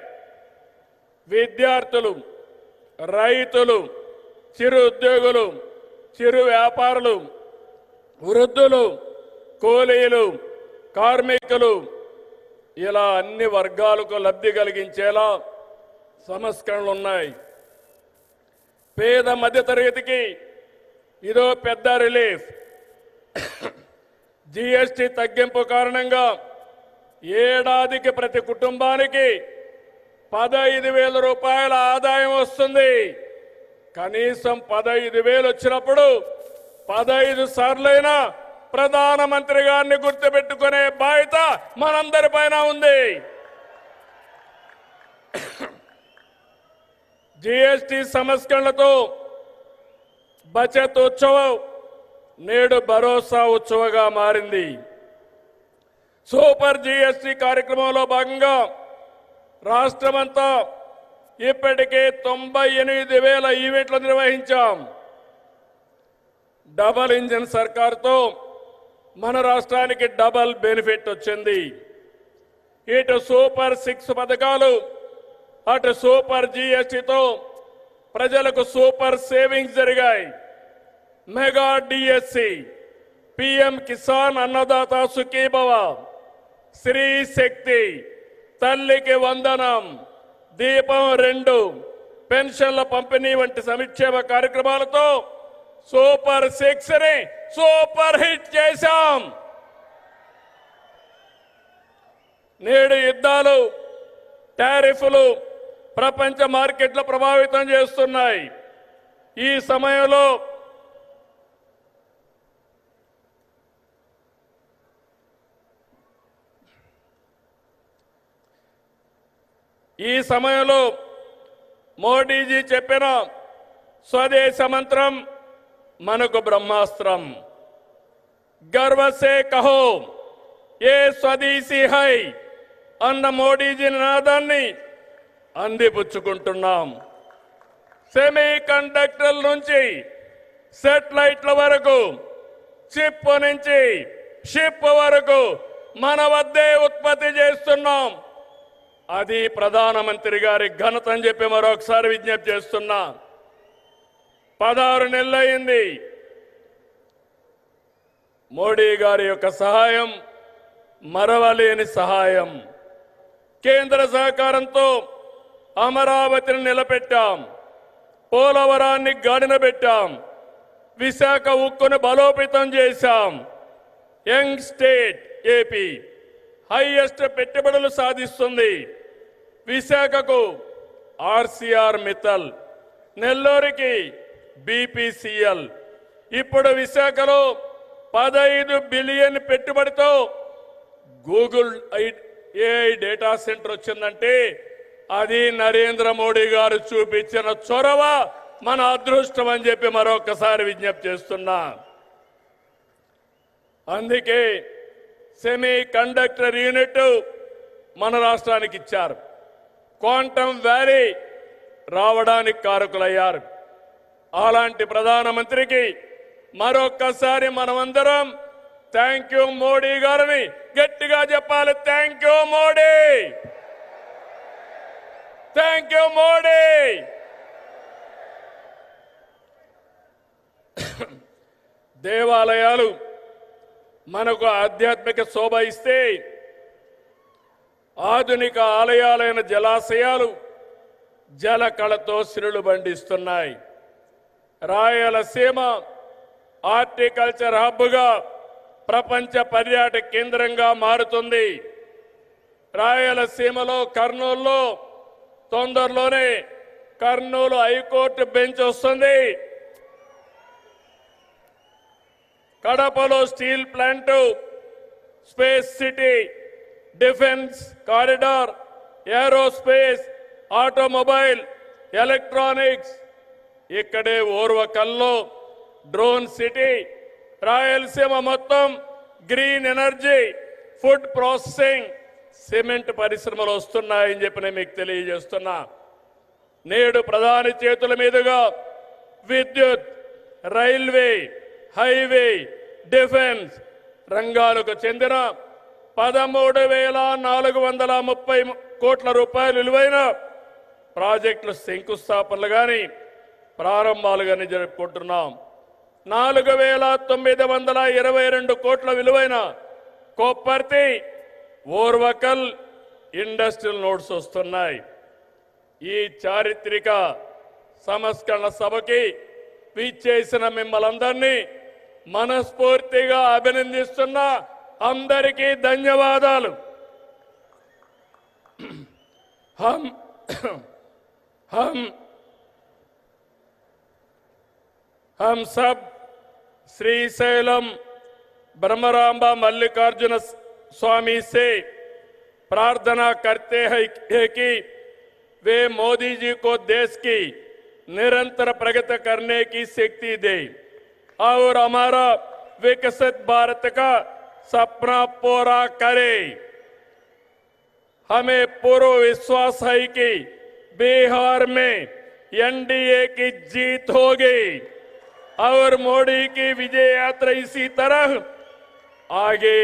విద్యార్థులు, రైతులు, చిరు ఉద్యోగులు, చిరు వ్యాపారులు, వృద్ధులు, కూలీలు, కార్మికులు, ఇలా అన్ని వర్గాలకు లబ్ధి కలిగించేలా సంస్కరణలు ఉన్నాయి. పేద మధ్యతరగతికి ఇదో పెద్ద రిలీఫ్. జిఎస్టి తగ్గింపు కారణంగా ఏడాదికి ప్రతి కుటుంబానికి 15,000 రూపాయల ఆదాయం వస్తుంది. కనీసం 15,000 వచ్చినప్పుడు 15 సార్లైనా ప్రధానమంత్రి గారిని గుర్తుపెట్టుకునే బాధ్యత మనందరిపైన ఉంది. జిఎస్టి సంస్కరణలతో బచత్ ఉత్సవం నేడు భరోసా ఉత్సవంగా మారింది. సూపర్ జిఎస్టి కార్యక్రమంలో భాగంగా రాష్ట్రమంతా ఇప్పటికే 98,000 ఈవెంట్లు నిర్వహించాం. డబల్ ఇంజిన్ సర్కార్తో మన రాష్ట్రానికి డబల్ బెనిఫిట్ వచ్చింది. ఇటు సూపర్ 6 పథకాలు, అటు సూపర్ జిఎస్టితో ప్రజలకు సూపర్ సేవింగ్స్ జరిగాయి. Mega DSC, PM Kisan Annadata Sukhibhava, Shri శక్తి, తల్లికి వందనం, దీపం 2, పెన్షన్ల పంపిణీ వంటి సంక్షేమ కార్యక్రమాలతో సూపర్ 6ని సూపర్ హిట్ చేశాం. నేడు యుద్ధాలు, టారిఫ్లు ప్రపంచ మార్కెట్లు ప్రభావితం చేస్తున్నాయి. ఈ సమయంలో మోడీజీ చెప్పిన స్వదేశ మంత్రం మనకు బ్రహ్మాస్త్రం. గర్వ సే కహో ఏ స్వదేశీ హై అన్న మోడీజీ నినాదాన్ని అందిపుచ్చుకుంటున్నాం. సెమీ కండక్టర్ల నుంచి సెటిలైట్ల వరకు, చిప్ నుంచి షిప్ వరకు మన వద్దే ఉత్పత్తి చేస్తున్నాం. అది ప్రధానమంత్రి గారి ఘనత అని చెప్పి మరొకసారి విజ్ఞప్తి చేస్తున్నా. 16 నెలలైంది. మోడీ గారి యొక్క సహాయం మరవలేని సహాయం. కేంద్ర సహకారంతో అమరావతిని నిలబెట్టాం, పోలవరాన్ని గాడిన పెట్టాం, విశాఖ ఉక్కును బలోపేతం చేశాం. యంగ్ స్టేట్ ఏపీ హైయెస్ట్ పెట్టుబడులు సాధిస్తుంది. విశాఖకు ఆర్సీఆర్ మిత్తల్, నెల్లూరుకి బీపీసీఎల్. ఇప్పుడు విశాఖలో 15 బిలియన్ పెట్టుబడితో గూగుల్ ఏఐ డేటా సెంటర్ వచ్చిందంటే అది నరేంద్ర మోడీ గారు చూపించిన చొరవ, మన అదృష్టం అని చెప్పి మరొకసారి విజ్ఞప్తి చేస్తున్నా. అందుకే సెమీ కండక్టర్ యూనిట్ మన రాష్ట్రానికి ఇచ్చారు. క్వాంటమ్ వ్యాలీ రావడానికి కారకులయ్యారు. అలాంటి ప్రధానమంత్రికి మరొక్కసారి మనమందరం థ్యాంక్ యూ మోడీ గారిని గట్టిగా చెప్పాలి. Thank you Modi, thank you Modi. దేవాలయాలు మనకు ఆధ్యాత్మిక శోభ ఇస్తే, ఆధునిక ఆలయాలైన జలాశయాలు జల కళతో సిరులు బండిస్తున్నాయి. రాయలసీమ హార్టికల్చర్ హబ్గా ప్రపంచ పర్యాటక కేంద్రంగా మారుతుంది. రాయలసీమలో కర్నూలులో తొందరలోనే కర్నూలు హైకోర్టు బెంచ్ వస్తుంది. కడపలో steel plant, space city, defence corridor, aerospace, automobile, electronics. ఇక్కడే ఓర్వకల్లో డ్రోన్ సిటీ. రాయలసీమ మొత్తం green energy, food processing, cement పరిశ్రమలు వస్తున్నాయని చెప్పి నేను మీకు తెలియజేస్తున్నా. నేడు ప్రధాని చేతుల మీదుగా విద్యుత్, రైల్వే, హైవే, డిఫెన్స్ రంగాలకు చెందిన 13,430 కోట్ల రూపాయలు విలువైన ప్రాజెక్టులు శంకుస్థాపనలు కానీ ప్రారంభాలు కానీ జరుపుకుంటున్నాం. 4,922 కోట్ల విలువైన కొప్పర్తి, ఓర్వకల్ ఇండస్ట్రియల్ నోడ్స్ వస్తున్నాయి. ఈ చారిత్రక సంస్కరణ సభకి విచ్చేసిన మిమ్మల్ందరినీ మనస్ఫూర్తిగా అభినందిస్తున్నా. అందరికీ ధన్యవాదాలు. हम सब श्रीशैलम ब्रह्मरांबा मल्लिकार्जुन स्वामी से प्रार्थना करते हैं कि वे मोदी जी को देश की निरंतर प्रगति करने की शक्ति दे और हमारा विकसित भारत का सपना पूरा करे। हमें पूरा विश्वास है कि बिहार में एनडीए की जीत होगी और मोदी की विजय यात्रा इसी तरह आगे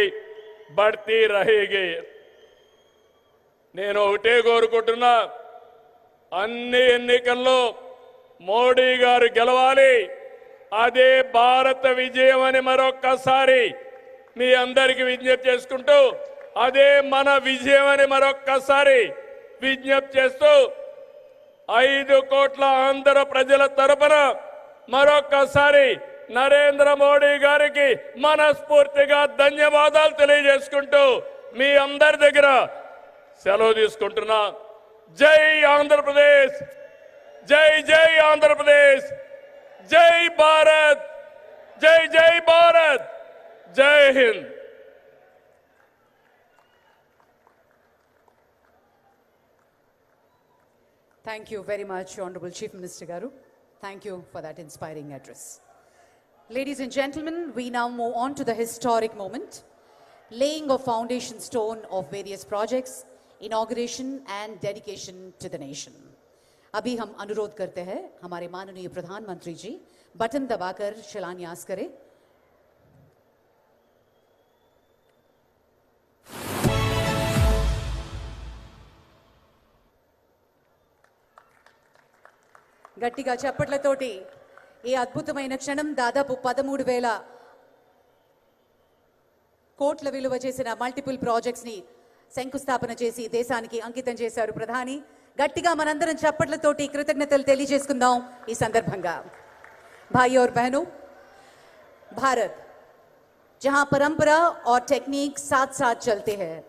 बढ़ती रहेगी। నేను ఒకటే కోరుకుంటున్నా, అన్ని ఎన్నికల్లో మోడీ గారు గెలవాలి. అదే భారత విజయం అని మరొక్కసారి మీ అందరికీ విజ్ఞప్తి చేసుకుంటూ, అదే మన విజయం అని మరొక్కసారి విజ్ఞప్తి చేస్తూ 5 కోట్ల ఆంధ్ర ప్రజల తరపున మరొక్కసారి నరేంద్ర మోడీ గారికి మనస్ఫూర్తిగా ధన్యవాదాలు తెలియజేసుకుంటూ మీ అందరి దగ్గర సెలవు తీసుకుంటున్నా. జై ఆంధ్రప్రదేశ్, జై జై ఆంధ్రప్రదేశ్, జై భారత్, జై జై భారత్, జై Hind. Thank you very much, Honorable Chief Minister Garu. Thank you for that inspiring address. Ladies and gentlemen, we now move on to the historic moment, laying of foundation stone of various projects, inauguration and dedication to the nation. अभी हम अनुरोध करते हैं हमारे माननीय प्रधानमंत्री जी button दबाकर शिलान्यास करें. గట్టిగా చప్పట్లతోటి ఈ అద్భుతమైన క్షణం దాదాపు 13,000 కోట్ల విలువ చేసిన మల్టిపుల్ ప్రాజెక్ట్స్ ని శంకుస్థాపన చేసి దేశానికి అంకితం చేశారు ప్రధాని. గట్టిగా మనందరం చప్పట్లతోటి కృతజ్ఞతలు తెలియజేసుకుందాం ఈ సందర్భంగా. भाई और बहनों, भारत जहां परंपरा और टेक्निक साथ साथ चलते हैं,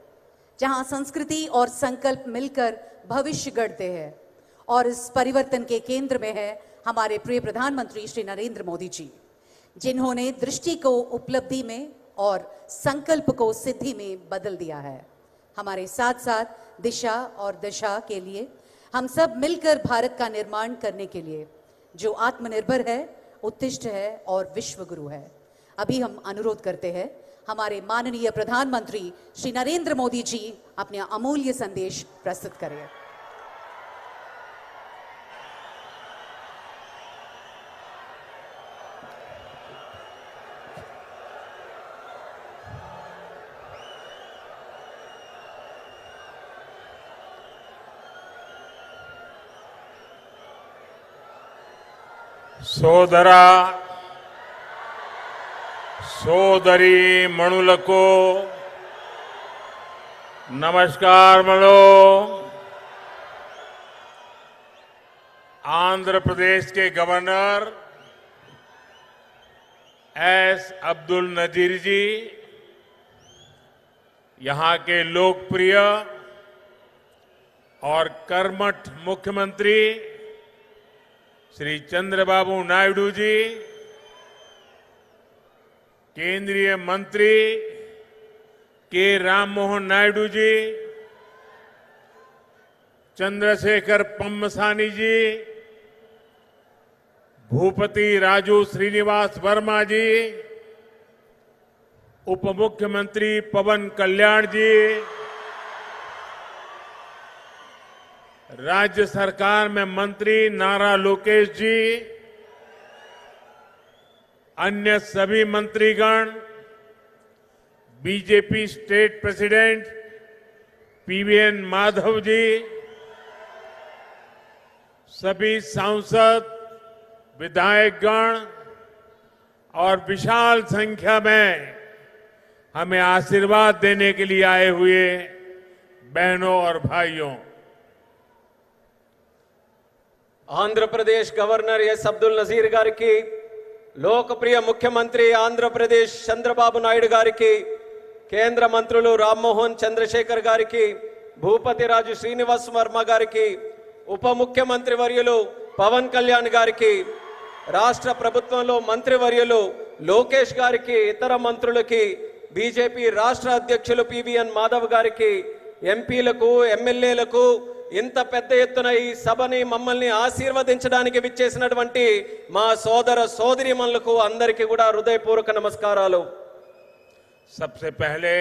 जहां संस्कृति और संकल्प मिलकर भविष्य गढ़ते हैं, और इस परिवर्तन के केंद्र में है हमारे प्रिय प्रधानमंत्री श्री नरेंद्र मोदी जी, जिन्होंने दृष्टि को उपलब्धि में और संकल्प को सिद्धि में बदल दिया है. हमारे साथ साथ दिशा और दशा के लिए हम सब मिलकर भारत का निर्माण करने के लिए जो आत्मनिर्भर है, उत्तिष्ठ है और विश्व गुरु है. अभी हम अनुरोध करते हैं हमारे माननीय प्रधानमंत्री श्री नरेंद्र मोदी जी अपने अमूल्य संदेश प्रस्तुत करें. సోదరా సోదరి మణులకు నమస్కారములు. आंध्र प्रदेश के गवर्नर एस अब्दुल नजीर जी, यहां के लोकप्रिय और कर्मठ मुख्यमंत्री श्री चंद्रबाबू नायडू जी, केंद्रीय मंत्री के राममोहन नायडू जी, चंद्रशेखर पम्मसानी जी, भूपति राजू श्रीनिवास वर्मा जी, उप मुख्यमंत्री पवन कल्याण जी, राज्य सरकार में मंत्री नारा लोकेश जी, अन्य सभी मंत्रीगण, BJP state president PVN Madhav ji, सभी सांसद, विधायकगण और विशाल संख्या में हमें आशीर्वाद देने के लिए आए हुए बहनों और भाइयों, ఆంధ్రప్రదేశ్ గవర్నర్ ఎస్ అబ్దుల్ నజీర్ గారికి, లోకప్రియ ముఖ్యమంత్రి ఆంధ్రప్రదేశ్ చంద్రబాబు నాయుడు గారికి, కేంద్ర మంత్రులు రామ్మోహన్ చంద్రశేఖర్ గారికి, భూపతి రాజు శ్రీనివాస్ వర్మ గారికి, ఉప ముఖ్యమంత్రి వర్యులు పవన్ కళ్యాణ్ గారికి, రాష్ట్ర ప్రభుత్వంలో మంత్రివర్యులు లోకేష్ గారికి, ఇతర మంత్రులకి, బీజేపీ రాష్ట్ర అధ్యక్షులు పివిఎన్ మాధవ్ గారికి, ఎంపీలకు, ఎమ్మెల్యేలకు, ఇంత పెద్ద ఎత్తున ఈ సభని మమ్మల్ని ఆశీర్వదించడానికి విచ్చేసినటువంటి మా సోదర సోదరీమణులకు అందరికీ కూడా హృదయపూర్వక నమస్కారాలు. सबसे पहले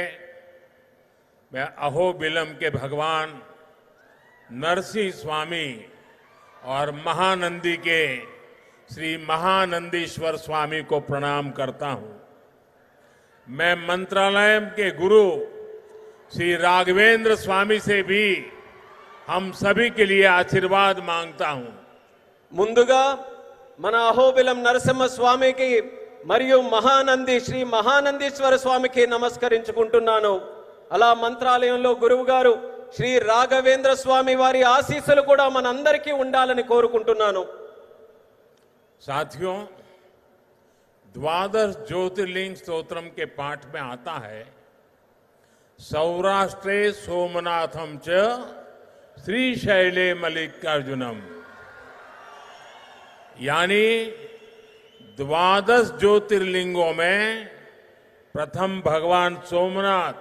मैं अहोबिलम के भगवान नरसिंह स्वामी और महानंदी के श्री महानंदीश्वर स्वामी को प्रणाम करता हूं. मैं मंत्रालय के गुरु श्री राघवेंद्र स्वामी से भी हम सभी के लिए आशीर्वाद मांगता हूं. ముందుగా మన అహోబిలం నరసింహ స్వామికి మరియు మహానంది శ్రీ మహానందీశ్వర స్వామికి నమస్కరించుకుంటున్నాను. అలా మంత్రాలయంలో గురువు గారు శ్రీ రాఘవేంద్ర స్వామి వారి ఆశీస్సులు కూడా మనందరికీ ఉండాలని కోరుకుంటున్నాను. साथियों, द्वादश ज्योतिर्लिंग स्तोत्रम के पाठ में आता है, सौराष्ट्रे सोमनाथम च श्रीशैले मल्लिकार्जुनम, यानी 12 ज्योतिर्लिंगों में प्रथम भगवान सोमनाथ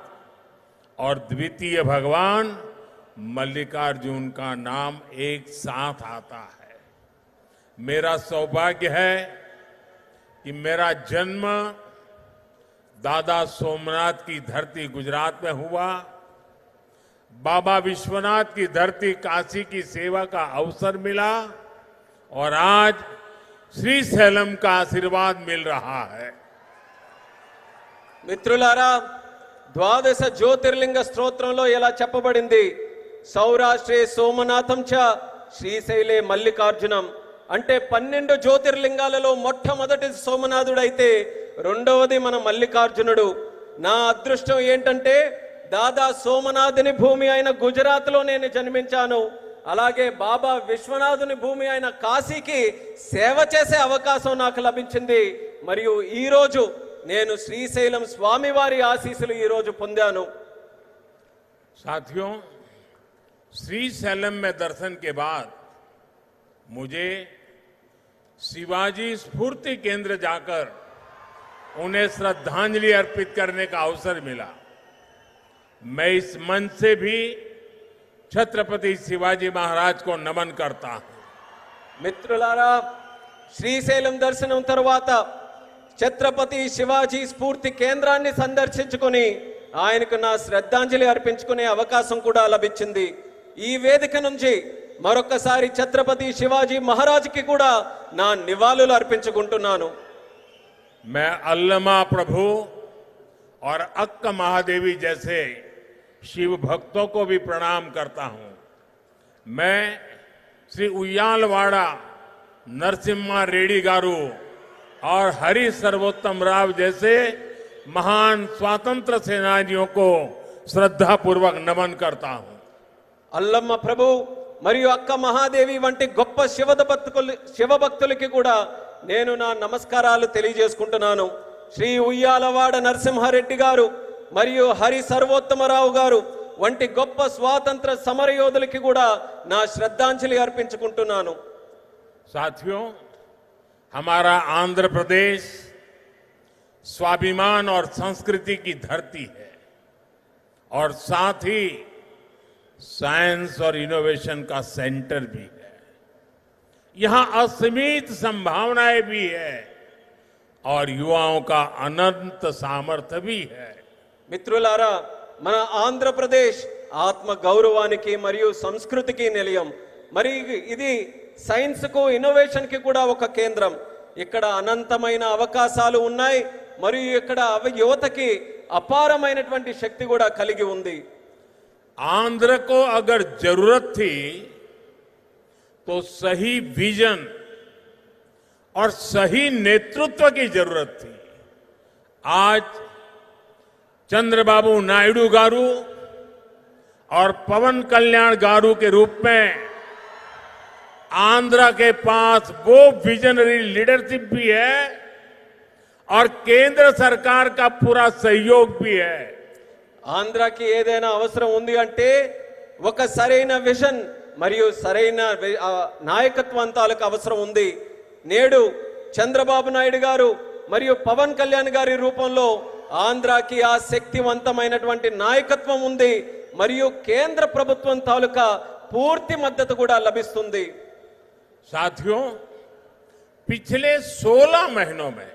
और द्वितीय भगवान मल्लिकार्जुन का नाम एक साथ आता है। मेरा सौभाग्य है कि मेरा जन्म दादा सोमनाथ की धरती गुजरात में हुआ, बाबा विश्वनाथ की धरती काशी की सेवा का अवसर मिला और आज श्रीशैलम का आशीर्वाद मिल रहा है। మిత్రులారా, ద్వాదశ జ్యోతిర్లింగ స్తోత్రంలో ఇలా చెప్పబడింది, సౌరాష్ట్రే సోమనాథం చ శ్రీశైలే మల్లికార్జునం. అంటే 12 జ్యోతిర్లింగాలలో మొట్టమొదటి సోమనాథుడైతే రెండవది మన మల్లికార్జునుడు. నా అదృష్టం ఏంటంటే దాదా సోమనాథుని భూమి అయిన గుజరాత్లో నేను జన్మించాను. అలాగే బాబా విశ్వనాథుని భూమి అయిన కాశీకి సేవ చేసే అవకాశం నాకు లభించింది. మరియు ఈ రోజు నేను శ్రీశైలం స్వామివారి ఆశీస్సులు ఈ రోజు పొందాను. साथियों, श्रीशैलम में दर्शन के बाद मुझे शिवाजी स्फूर्ति केंद्र जाकर उन्हें श्रद्धांजलि अर्पित करने का अवसर मिला। मैं इस मंच से भी छत्रपति शिवाजी महाराज को नमन करता हूं। మిత్రులారా, శ్రీశైలం దర్శనం తర్వాత ఛత్రపతి శివాజీ స్ఫూర్తి కేంద్రాన్ని సందర్శించుకొని ఆయనకు నా శ్రద్ధాంజలి అర్పించుకునే అవకాశం కూడా లభించింది. ఈ వేదిక నుంచి మరొకసారి ఛత్రపతి శివాజీ మహారాజ్కి కూడా నా నివాళులు అర్పించుకుంటున్నాను. मैं अल्लमा प्रभु और अक्क महादेवी जैसे शिव भक्तों को भी प्रणाम करता हूं। मैं श्री उయ్యాలవాడ नरसिम्हा रेड्डी गारू और हरि सर्वोत्तम राव जैसे महान स्वतंत्र सेनानियों को श्रद्धापूर्वक नमन करता हूं। అల్లమ్మ ప్రభు మరియు అక్క మహాదేవి వంటి గొప్ప శివభక్తులకి కూడా నేను నా నమస్కారాలు తెలియజేసుకుంటున్నాను. శ్రీ ఉయ్యాలవాడ నరసింహారెడ్డి గారు మరియు హరి సర్వోత్తమరావు గారు వంటి గొప్ప స్వాతంత్ర సమరయోధులకి కూడా నా శ్రద్ధాంజలి అర్పించుకుంటున్నాను. साथियों, हमारा आंध्र प्रदेश स्वाभिमान और संस्कृति की धरती है और साथ ही साइंस और इनोवेशन का सेंटर भी है। यहां असीमित संभावनाएं भी है और युवाओं का अनंत सामर्थ्य भी है। మిత్రులారా, మన ఆంధ్రప్రదేశ్ ఆత్మ గౌరవానికి మరియు సంస్కృతికి నిలయం. మరి ఇది సైన్స్ కు ఇన్నోవేషన్ కి కూడా ఒక కేంద్రం. ఇక్కడ అనంతమైన అవకాశాలు ఉన్నాయి మరియు ఇక్కడ యువతకి అపారమైనటువంటి శక్తి కూడా కలిగి ఉంది. आंध्र को अगर जरूरत थी तो सही विजन और सही नेतृत्व की जरूरत थी। आज चंद्रबाबू नायडू गारू और पवन कल्याण गारू के रूप में आंध्र के पास वो विजनरी लीडरशिप भी है और केंद्र सरकार का पूरा सहयोग भी है। ఆంధ్రాకి ఏదైనా అవసరం ఉంది అంటే ఒక సరైన విజన్ మరియు సరైన నాయకత్వం తాలూకు అవసరం ఉంది. నేడు చంద్రబాబు నాయుడు గారు మరియు పవన్ కళ్యాణ్ గారి రూపంలో ఆంధ్రాకి ఆ శక్తివంతమైనటువంటి నాయకత్వం ఉంది మరియు కేంద్ర ప్రభుత్వం తాలూకా పూర్తి మద్దతు కూడా లభిస్తుంది. साथियों, पिछले 16 महीनों में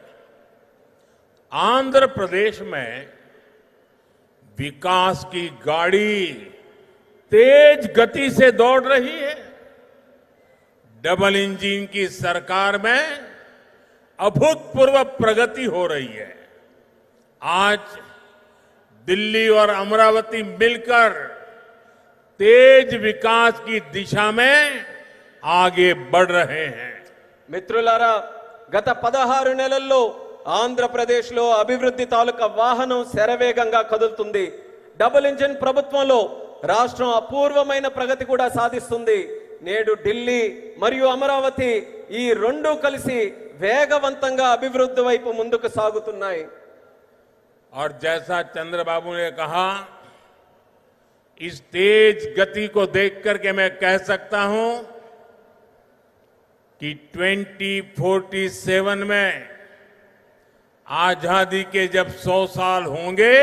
आंध्र प्रदेश में विकास की गाड़ी तेज गति से दौड़ रही है। डबल इंजन की सरकार में अभूतपूर्व प्रगति हो रही है। आज दिल्ली और अमरावती मिलकर तेज विकास की दिशा में आगे बढ़ रहे हैं। మిత్రులారా, గత 16 నెలల్లో ఆంధ్రప్రదేశ్లో అభివృద్ధి తాలూకా వాహనం శరవేగంగా కదులుతుంది. డబుల్ ఇంజిన్ ప్రభుత్వంలో రాష్ట్రం అపూర్వమైన ప్రగతి కూడా సాధిస్తుంది. నేడు ఢిల్లీ మరియు అమరావతి ఈ రెండు కలిసి వేగవంతంగా అభివృద్ధి వైపు ముందుకు సాగుతున్నాయి. और जैसा चंद्रबाबू ने कहा इस तेज गति को देख करके मैं कह सकता हूं कि 2047 में आजादी के जब 100 साल होंगे,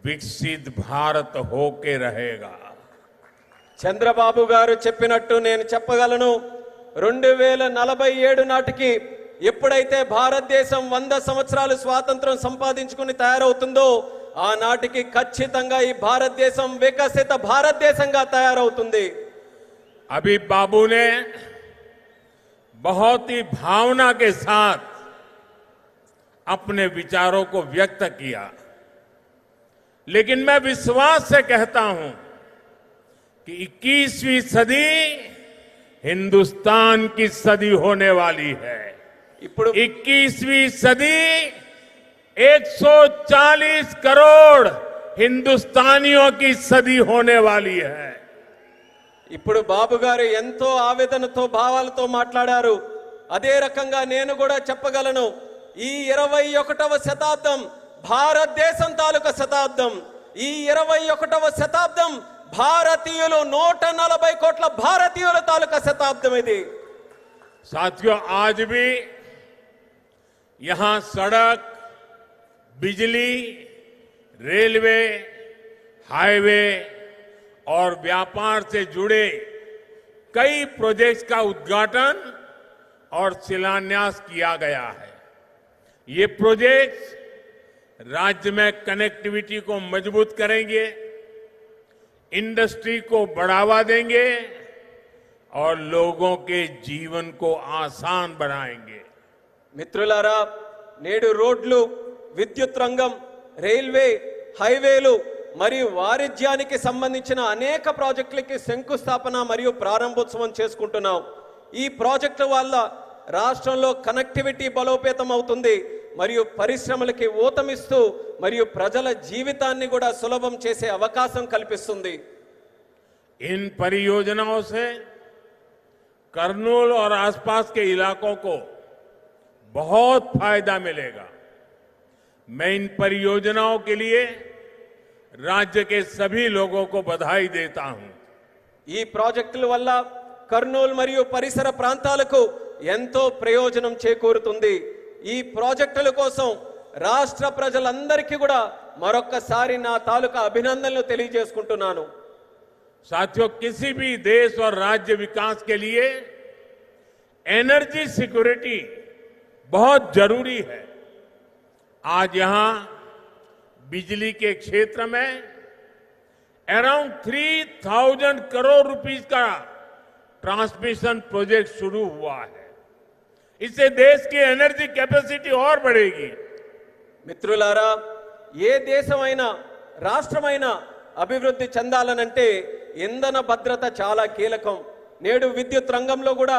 विकसित भारत होके रहेगा। చంద్రబాబు గారు చెప్పినట్టు నేను చెప్పగలను 2047 నాటికి ఎప్పుడైతే భారతదేశం 100 సంవత్సరాలు స్వాతంత్రం సంపాదించుకుని తయారవుతుందో ఆనాటికి ఖచ్చితంగా ఈ భారతదేశం వికసిత భారతదేశంగా తయారవుతుంది। अभी बाबू ने बहुत ही भावना के साथ अपने विचारों को व्यक्त किया, लेकिन मैं विश्वास से कहता हूं कि 21वीं सदी हिंदुस्तान की सदी होने वाली है। ఇప్పుడు 21वीं सदी 140 करोड़ हिंदुस्तानियों की सदी होने वाली है। ఇప్పుడు బాబు గారు ఎంతో ఆవేదనతో భావాలతో మాట్లాడారు। అదే రకంగా నేను కూడా చెప్పగలను, ఈ 21వ శతాబ్దం భారతదేశం తాలూకా శతాబ్దం। ఈ 21వ శతాబ్దం భారతీయులు 140 కోట్ల భారతీయుల తాలూకా శతాబ్దం ఇది। साथियों, आज भी यहां सड़क, बिजली, रेलवे, हाईवे और व्यापार से जुड़े कई प्रोजेक्ट्स का उद्घाटन और शिलान्यास किया गया है। ये प्रोजेक्ट्स राज्य में कनेक्टिविटी को मजबूत करेंगे, इंडस्ट्री को बढ़ावा देंगे और लोगों के जीवन को आसान बनाएंगे। మిత్రులారా, నేడు రోడ్లు, విద్యుత్ రంగం, రైల్వే, హైవేలు మరియు వాణిజ్యానికి సంబంధించిన అనేక ప్రాజెక్టులకి శంకుస్థాపన మరియు ప్రారంభోత్సవం చేసుకుంటున్నాం। ఈ ప్రాజెక్టుల వల్ల రాష్ట్రంలో కనెక్టివిటీ బలోపేతం అవుతుంది మరియు పరిశ్రమలకి ఊతమిస్తూ మరియు ప్రజల జీవితాన్ని కూడా సులభం చేసే అవకాశం కల్పిస్తుంది। इन परियोजनाओं से करनूल और आसपास के इलाकों को बहुत फायदा मिलेगा। मैं इन परियोजनाओं के लिए राज्य के सभी लोगों को बधाई देता हूं। ఈ ప్రాజెక్టుల వల్ల కర్నూలు మరియు పరిసర ప్రాంతాలకు ఎంతో ప్రయోజనం చేకూరుతుంది। ఈ ప్రాజెక్టుల కోసం రాష్ట్ర ప్రజలందరికీ కూడా మరొక్కసారి నా తాలూకా అభినందనలు తెలియజేసుకుంటున్నాను। साथियों, किसी भी देश और राज्य विकास के लिए एनर्जी सिक्योरिटी बहुत जरूरी है। आज यहां बिजली के क्षेत्र में अराउंड 3000 करोड़ रुपीस का ट्रांसमिशन प्रोजेक्ट शुरू हुआ है। इससे देश की एनर्जी कैपेसिटी और बढ़ेगी। మిత్రులారా, ఏ దేశమైనా రాష్ట్రమైనా అభివృద్ధి చెందాలనంటే ఇంధన భద్రత చాలా కీలకం। నేడు విద్యుత్ రంగంలో కూడా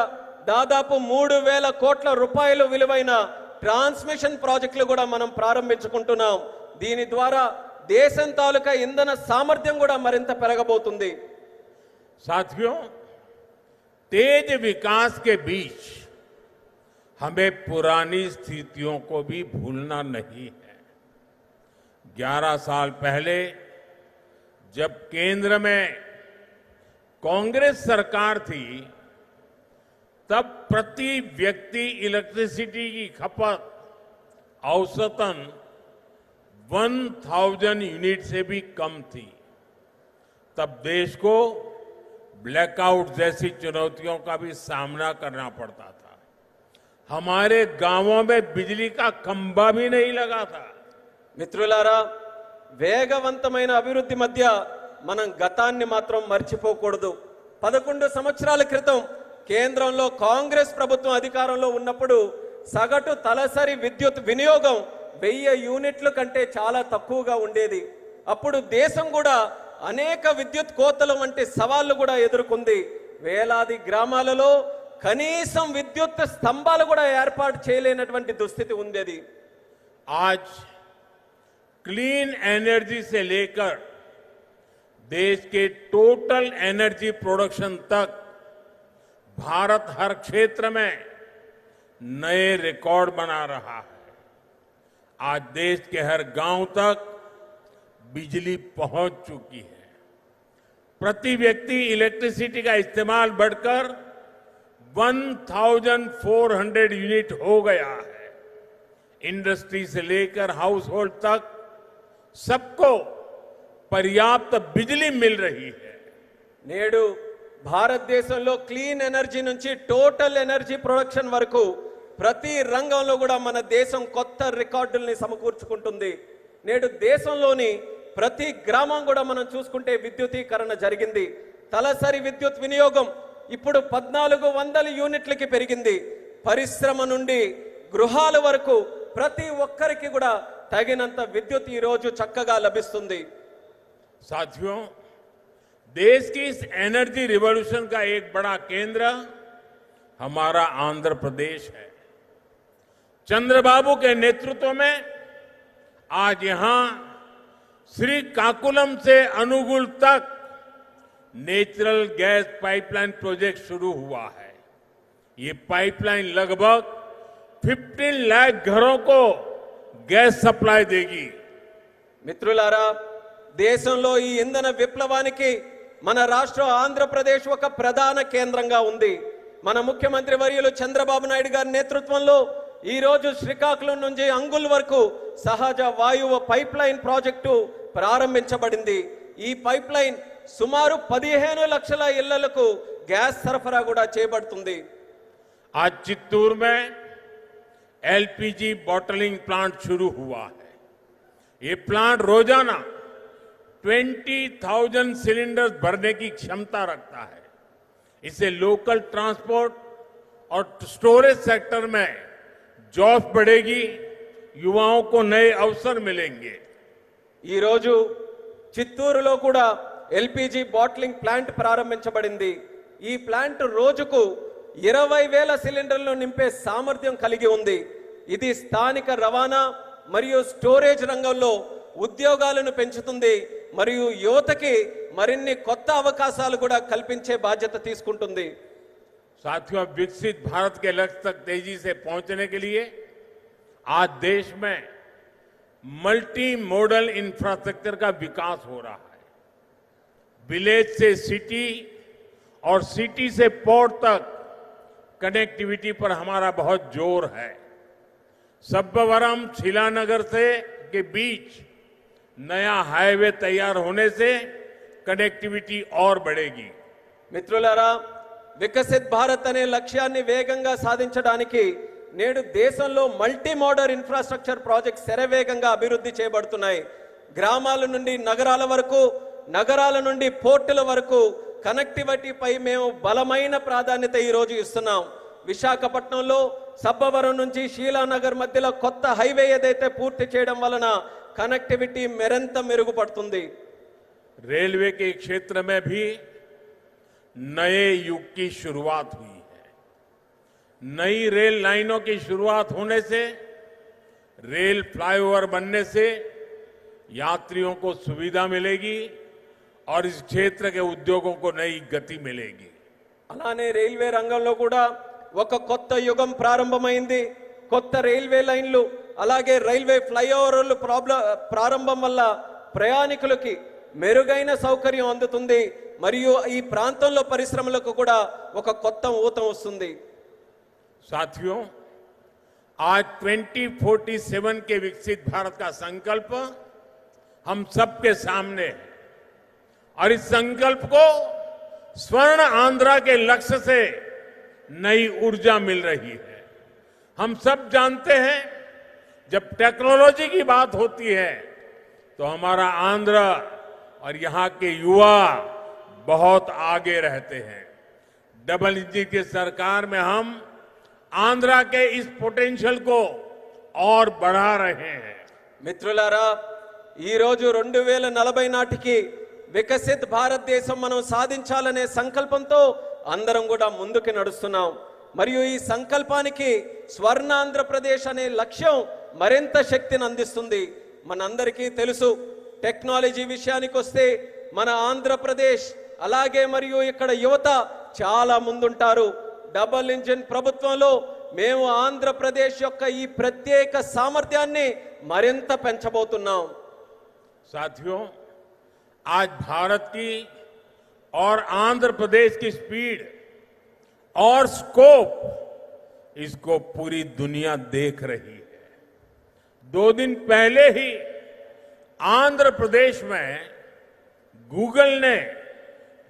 దాదాపు 3000 కోట్ల రూపాయలు విలువైన ట్రాన్స్మిషన్ ప్రాజెక్టులు కూడా మనం ప్రారంభించుకుంటున్నాం। దీని ద్వారా దేశం తాలూకా ఇంధన సామర్థ్యం కూడా మరింత పెరగబోతుంది। साथियों, तेज विकास के बीच हमें पुरानी स्थितियों को भी भूलना नहीं है। 11 साल पहले जब केंद्र में कांग्रेस सरकार थी, तब प्रति व्यक्ति इलेक्ट्रिसिटी की खपत औसतन 1000 यूनिट से भी कम थी। तब देश को ब्लैकआउट जैसी चुनौतियों का भी सामना करना पड़ता था। हमारे गांवों में बिजली का खंभा भी नहीं लगा था। మిత్రులారా, వేగవంతమైన అభివృద్ధి మధ్య మనం గతాన్ని మాత్రం మర్చిపోకూడదు। 11 సంవత్సరాల క్రితం కేంద్రంలో కాంగ్రెస్ ప్రభుత్వం అధికారంలో ఉన్నప్పుడు సగటు తలసరి విద్యుత్ వినియోగం 1000 యూనిట్ల కంటే చాలా తక్కువగా ఉండేది। అప్పుడు దేశం కూడా అనేక విద్యుత్ కోతల వంటి సవాళ్లు కూడా ఎదుర్కొంది। వేలాది గ్రామాలలో కనీసం విద్యుత్ స్తంభాలు కూడా ఏర్పాటు చేయలేనటువంటి దుస్థితి ఉండేది। आज क्लीन एनर्जी से लेकर देश के टोटल एनर्जी प्रोडक्शन तक भारत हर क्षेत्र में नए रिकॉर्ड बना रहा है। आज देश के हर गांव तक बिजली पहुंच चुकी है। प्रति व्यक्ति इलेक्ट्रिसिटी का इस्तेमाल बढ़कर 1400 यूनिट हो गया है। इंडस्ट्री से लेकर हाउस होल्ड तक सबको पर्याप्त बिजली मिल रही है। నేడు భారతదేశంలో క్లీన్ ఎనర్జీ నుంచి టోటల్ ఎనర్జీ ప్రొడక్షన్ వరకు ప్రతి రంగంలో కూడా మన దేశం కొత్త రికార్డుల్ని సమకూర్చుకుంటుంది. నేడు దేశంలోని ప్రతి గ్రామం కూడా మనం చూసుకుంటే విద్యుతీకరణ జరిగింది. తలసరి విద్యుత్ వినియోగం ఇప్పుడు 1400 యూనిట్లకి పెరిగింది. పరిశ్రమ నుండి గృహాల వరకు ప్రతి ఒక్కరికి కూడా తగినంత విద్యుత్ ఈ రోజు చక్కగా లభిస్తుంది. साथियों, देश की इस एनर्जी रिवॉल्यूशन का एक बड़ा केंद्र हमारा आंध्र प्रदेश है। चंद्रबाबू के नेतृत्व में आज यहां श्रीकाकुलम से अनुगुल तक नेचुरल गैस पाइपलाइन प्रोजेक्ट शुरू हुआ है। ये पाइपलाइन लगभग 15 लाख घरों को गैस सप्लाई देगी। మిత్రులారా, దేశంలో ఈ ఇంధన విప్లవానికి మన రాష్ట్రం ఆంధ్రప్రదేశ్ ఒక ప్రధాన కేంద్రంగా ఉంది. మన ముఖ్యమంత్రి వర్యులు చంద్రబాబు నాయుడు గారి నేతృత్వంలో ఈ రోజు శ్రీకాకుళం నుంచి అంగుల్ వరకు సహజ వాయువు పైప్ లైన్ ప్రాజెక్టు ప్రారంభించబడింది. ఈ పైప్ లైన్ సుమారు 15 లక్షల ఇళ్లకు గ్యాస్ సరఫరా కూడా చేయబడుతుంది. आज चित्तूर में एलपीजी बॉटलिंग प्लांट शुरू हुआ है। ये प्लांट रोजाना 20,000 सिलेंडर्स भरने की क्षमता रखता है। इससे लोकल ट्रांसपोर्ट और स्टोरेज सेक्टर में जॉब्स बढ़ेगी, युवाओं को नए अवसर मिलेंगे। ఈ రోజు చిత్తూరులో కూడా ఎల్పిజి బాట్లింగ్ ప్లాంట్ ప్రారంభించబడింది. ఈ ప్లాంట్ రోజుకు 20,000 సిలిండర్లు నింపే సామర్థ్యం కలిగి ఉంది. ఇది స్థానిక రవాణా మరియు స్టోరేజ్ రంగంలో ఉద్యోగాలను పెంచుతుంది మరియు యువతకి మరిన్ని కొత్త అవకాశాలు కూడా కల్పించే బాధ్యత తీసుకుంటుంది. साथियों, विकसित भारत के लक्ष्य तक तेजी से पहुंचने के लिए आज देश में मल्टी मॉडल इंफ्रास्ट्रक्चर का विकास हो रहा है। विलेज से सिटी और सिटी से पोर्ट तक कनेक्टिविटी पर हमारा बहुत जोर है। सब्बवरम शिलानगर से के बीच नया हाईवे तैयार होने से कनेक्टिविटी और बढ़ेगी। మిత్రులారా, వికసిత్ భారత్ అనే లక్ష్యాన్ని వేగంగా సాధించడానికి నేడు దేశంలో మల్టీ మోడల్ ఇన్ఫ్రాస్ట్రక్చర్ ప్రాజెక్ట్స్ శరవేగంగా అభివృద్ధి చేయబడుతున్నాయి. గ్రామాల నుండి నగరాల వరకు, నగరాల నుండి పోర్టుల వరకు కనెక్టివిటీపై మేము బలమైన ప్రాధాన్యత ఈ రోజు ఇస్తున్నాం. విశాఖపట్నంలో సబ్బవరం నుంచి షీలానగర్ మధ్యలో కొత్త హైవే ఏదైతే పూర్తి చేయడం వలన కనెక్టివిటీ మరింత మెరుగుపడుతుంది. रेलवे के क्षेत्र में भी नए युग की शुरुआत हुई है। नई रेल लाइनों की शुरुआत होने से, रेल फ्लाईओवर बनने से यात्रियों को सुविधा मिलेगी और इस क्षेत्र के उद्योगों को नई गति मिलेगी। అలానే రైల్వే రంగంలో కూడా ఒక కొత్త యుగం ప్రారంభమైంది. కొత్త రైల్వే లైన్లు అలాగే రైల్వే ఫ్లైఓవర్లు ప్రారంభం వల్ల ప్రయాణికులకి మెరుగైన సౌకర్యం అందుతుంది మరియు ఈ ప్రాంతంలో పరిశ్రమలకు కూడా ఒక కొత్త ఊతం వస్తుంది. साथियों, आज 2047 के विकसित भारत का संकल्प हम सबके सामने है और इस संकल्प को स्वर्ण आंध्रा के लक्ष्य से नई ऊर्जा मिल रही है। हम सब जानते हैं, जब टेक्नोलॉजी की बात होती है तो हमारा आंध्र और यहां के युवा बहुत आगे रहते हैं। डबल इंजन की सरकार में हम आंध्रा के इस पोटेंशियल को और बढ़ा रहे हैं। మిత్రులారా, ఈ రోజు 2040 నాటికి వికసిత్ భారతదేశం మనం సాధించాలనే సంకల్పంతో అందరం కూడా ముందుకు నడుస్తున్నాం. మరియు ఈ సంకల్పానికి స్వర్ణ ఆంధ్రప్రదేశ్ అనే లక్ష్యం మరింత శక్తిని అందిస్తుంది. మనందరికీ తెలుసు, టెక్నాలజీ విషయానికి వస్తే మన ఆంధ్రప్రదేశ్ అలాగే మరియు ఇక్కడ యువత చాలా ముందుంటారు. డబుల్ ఇంజిన్ ప్రభుత్వంలో మేము ఆంధ్రప్రదేశ్ యొక్క ఈ ప్రత్యేక సామర్థ్యాన్ని మరింత పెంచబోతున్నాం. साथियों, आज भारत की और आंध्र प्रदेश की स्पीड और स्कोप इसको पूरी दुनिया देख रही है। 2 दिन पहले ही आंध्र प्रदेश में गूगल ने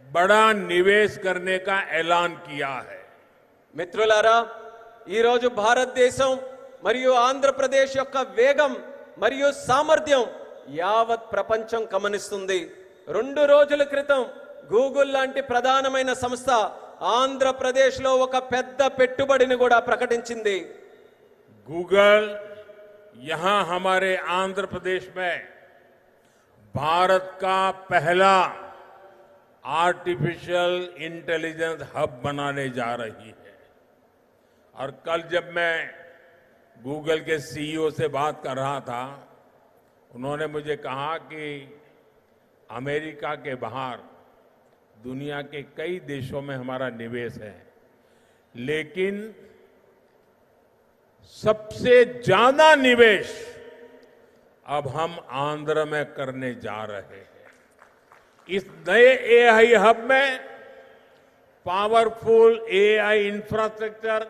बड़ा निवेश करने का ऐलान किया है। మిత్రులారా, ఈరోజు భారతదేశం మరియు ఆంధ్రప్రదేశ్ యొక్క వేగం మరియు సామర్థ్యం యావత్ ప్రపంచం గమనిస్తుంది. 2 రోజుల క్రితం గూగుల్ లాంటి ప్రధానమైన సంస్థ ఆంధ్రప్రదేశ్లో ఒక పెద్ద పెట్టుబడిని కూడా ప్రకటించింది. गूगल यहां हमारे आंध्र प्रदेश में भारत का पहला आर्टिफिशियल इंटेलिजेंस हब बनाने जा रही है। और कल जब मैं गूगल के सीईओ से बात कर रहा था, उन्होंने मुझे कहा कि अमेरिका के बाहर दुनिया के कई देशों में हमारा निवेश है, लेकिन सबसे ज्यादा निवेश अब हम आंध्र में करने जा रहे हैं। इस नए एआई हब में powerful AI infrastructure,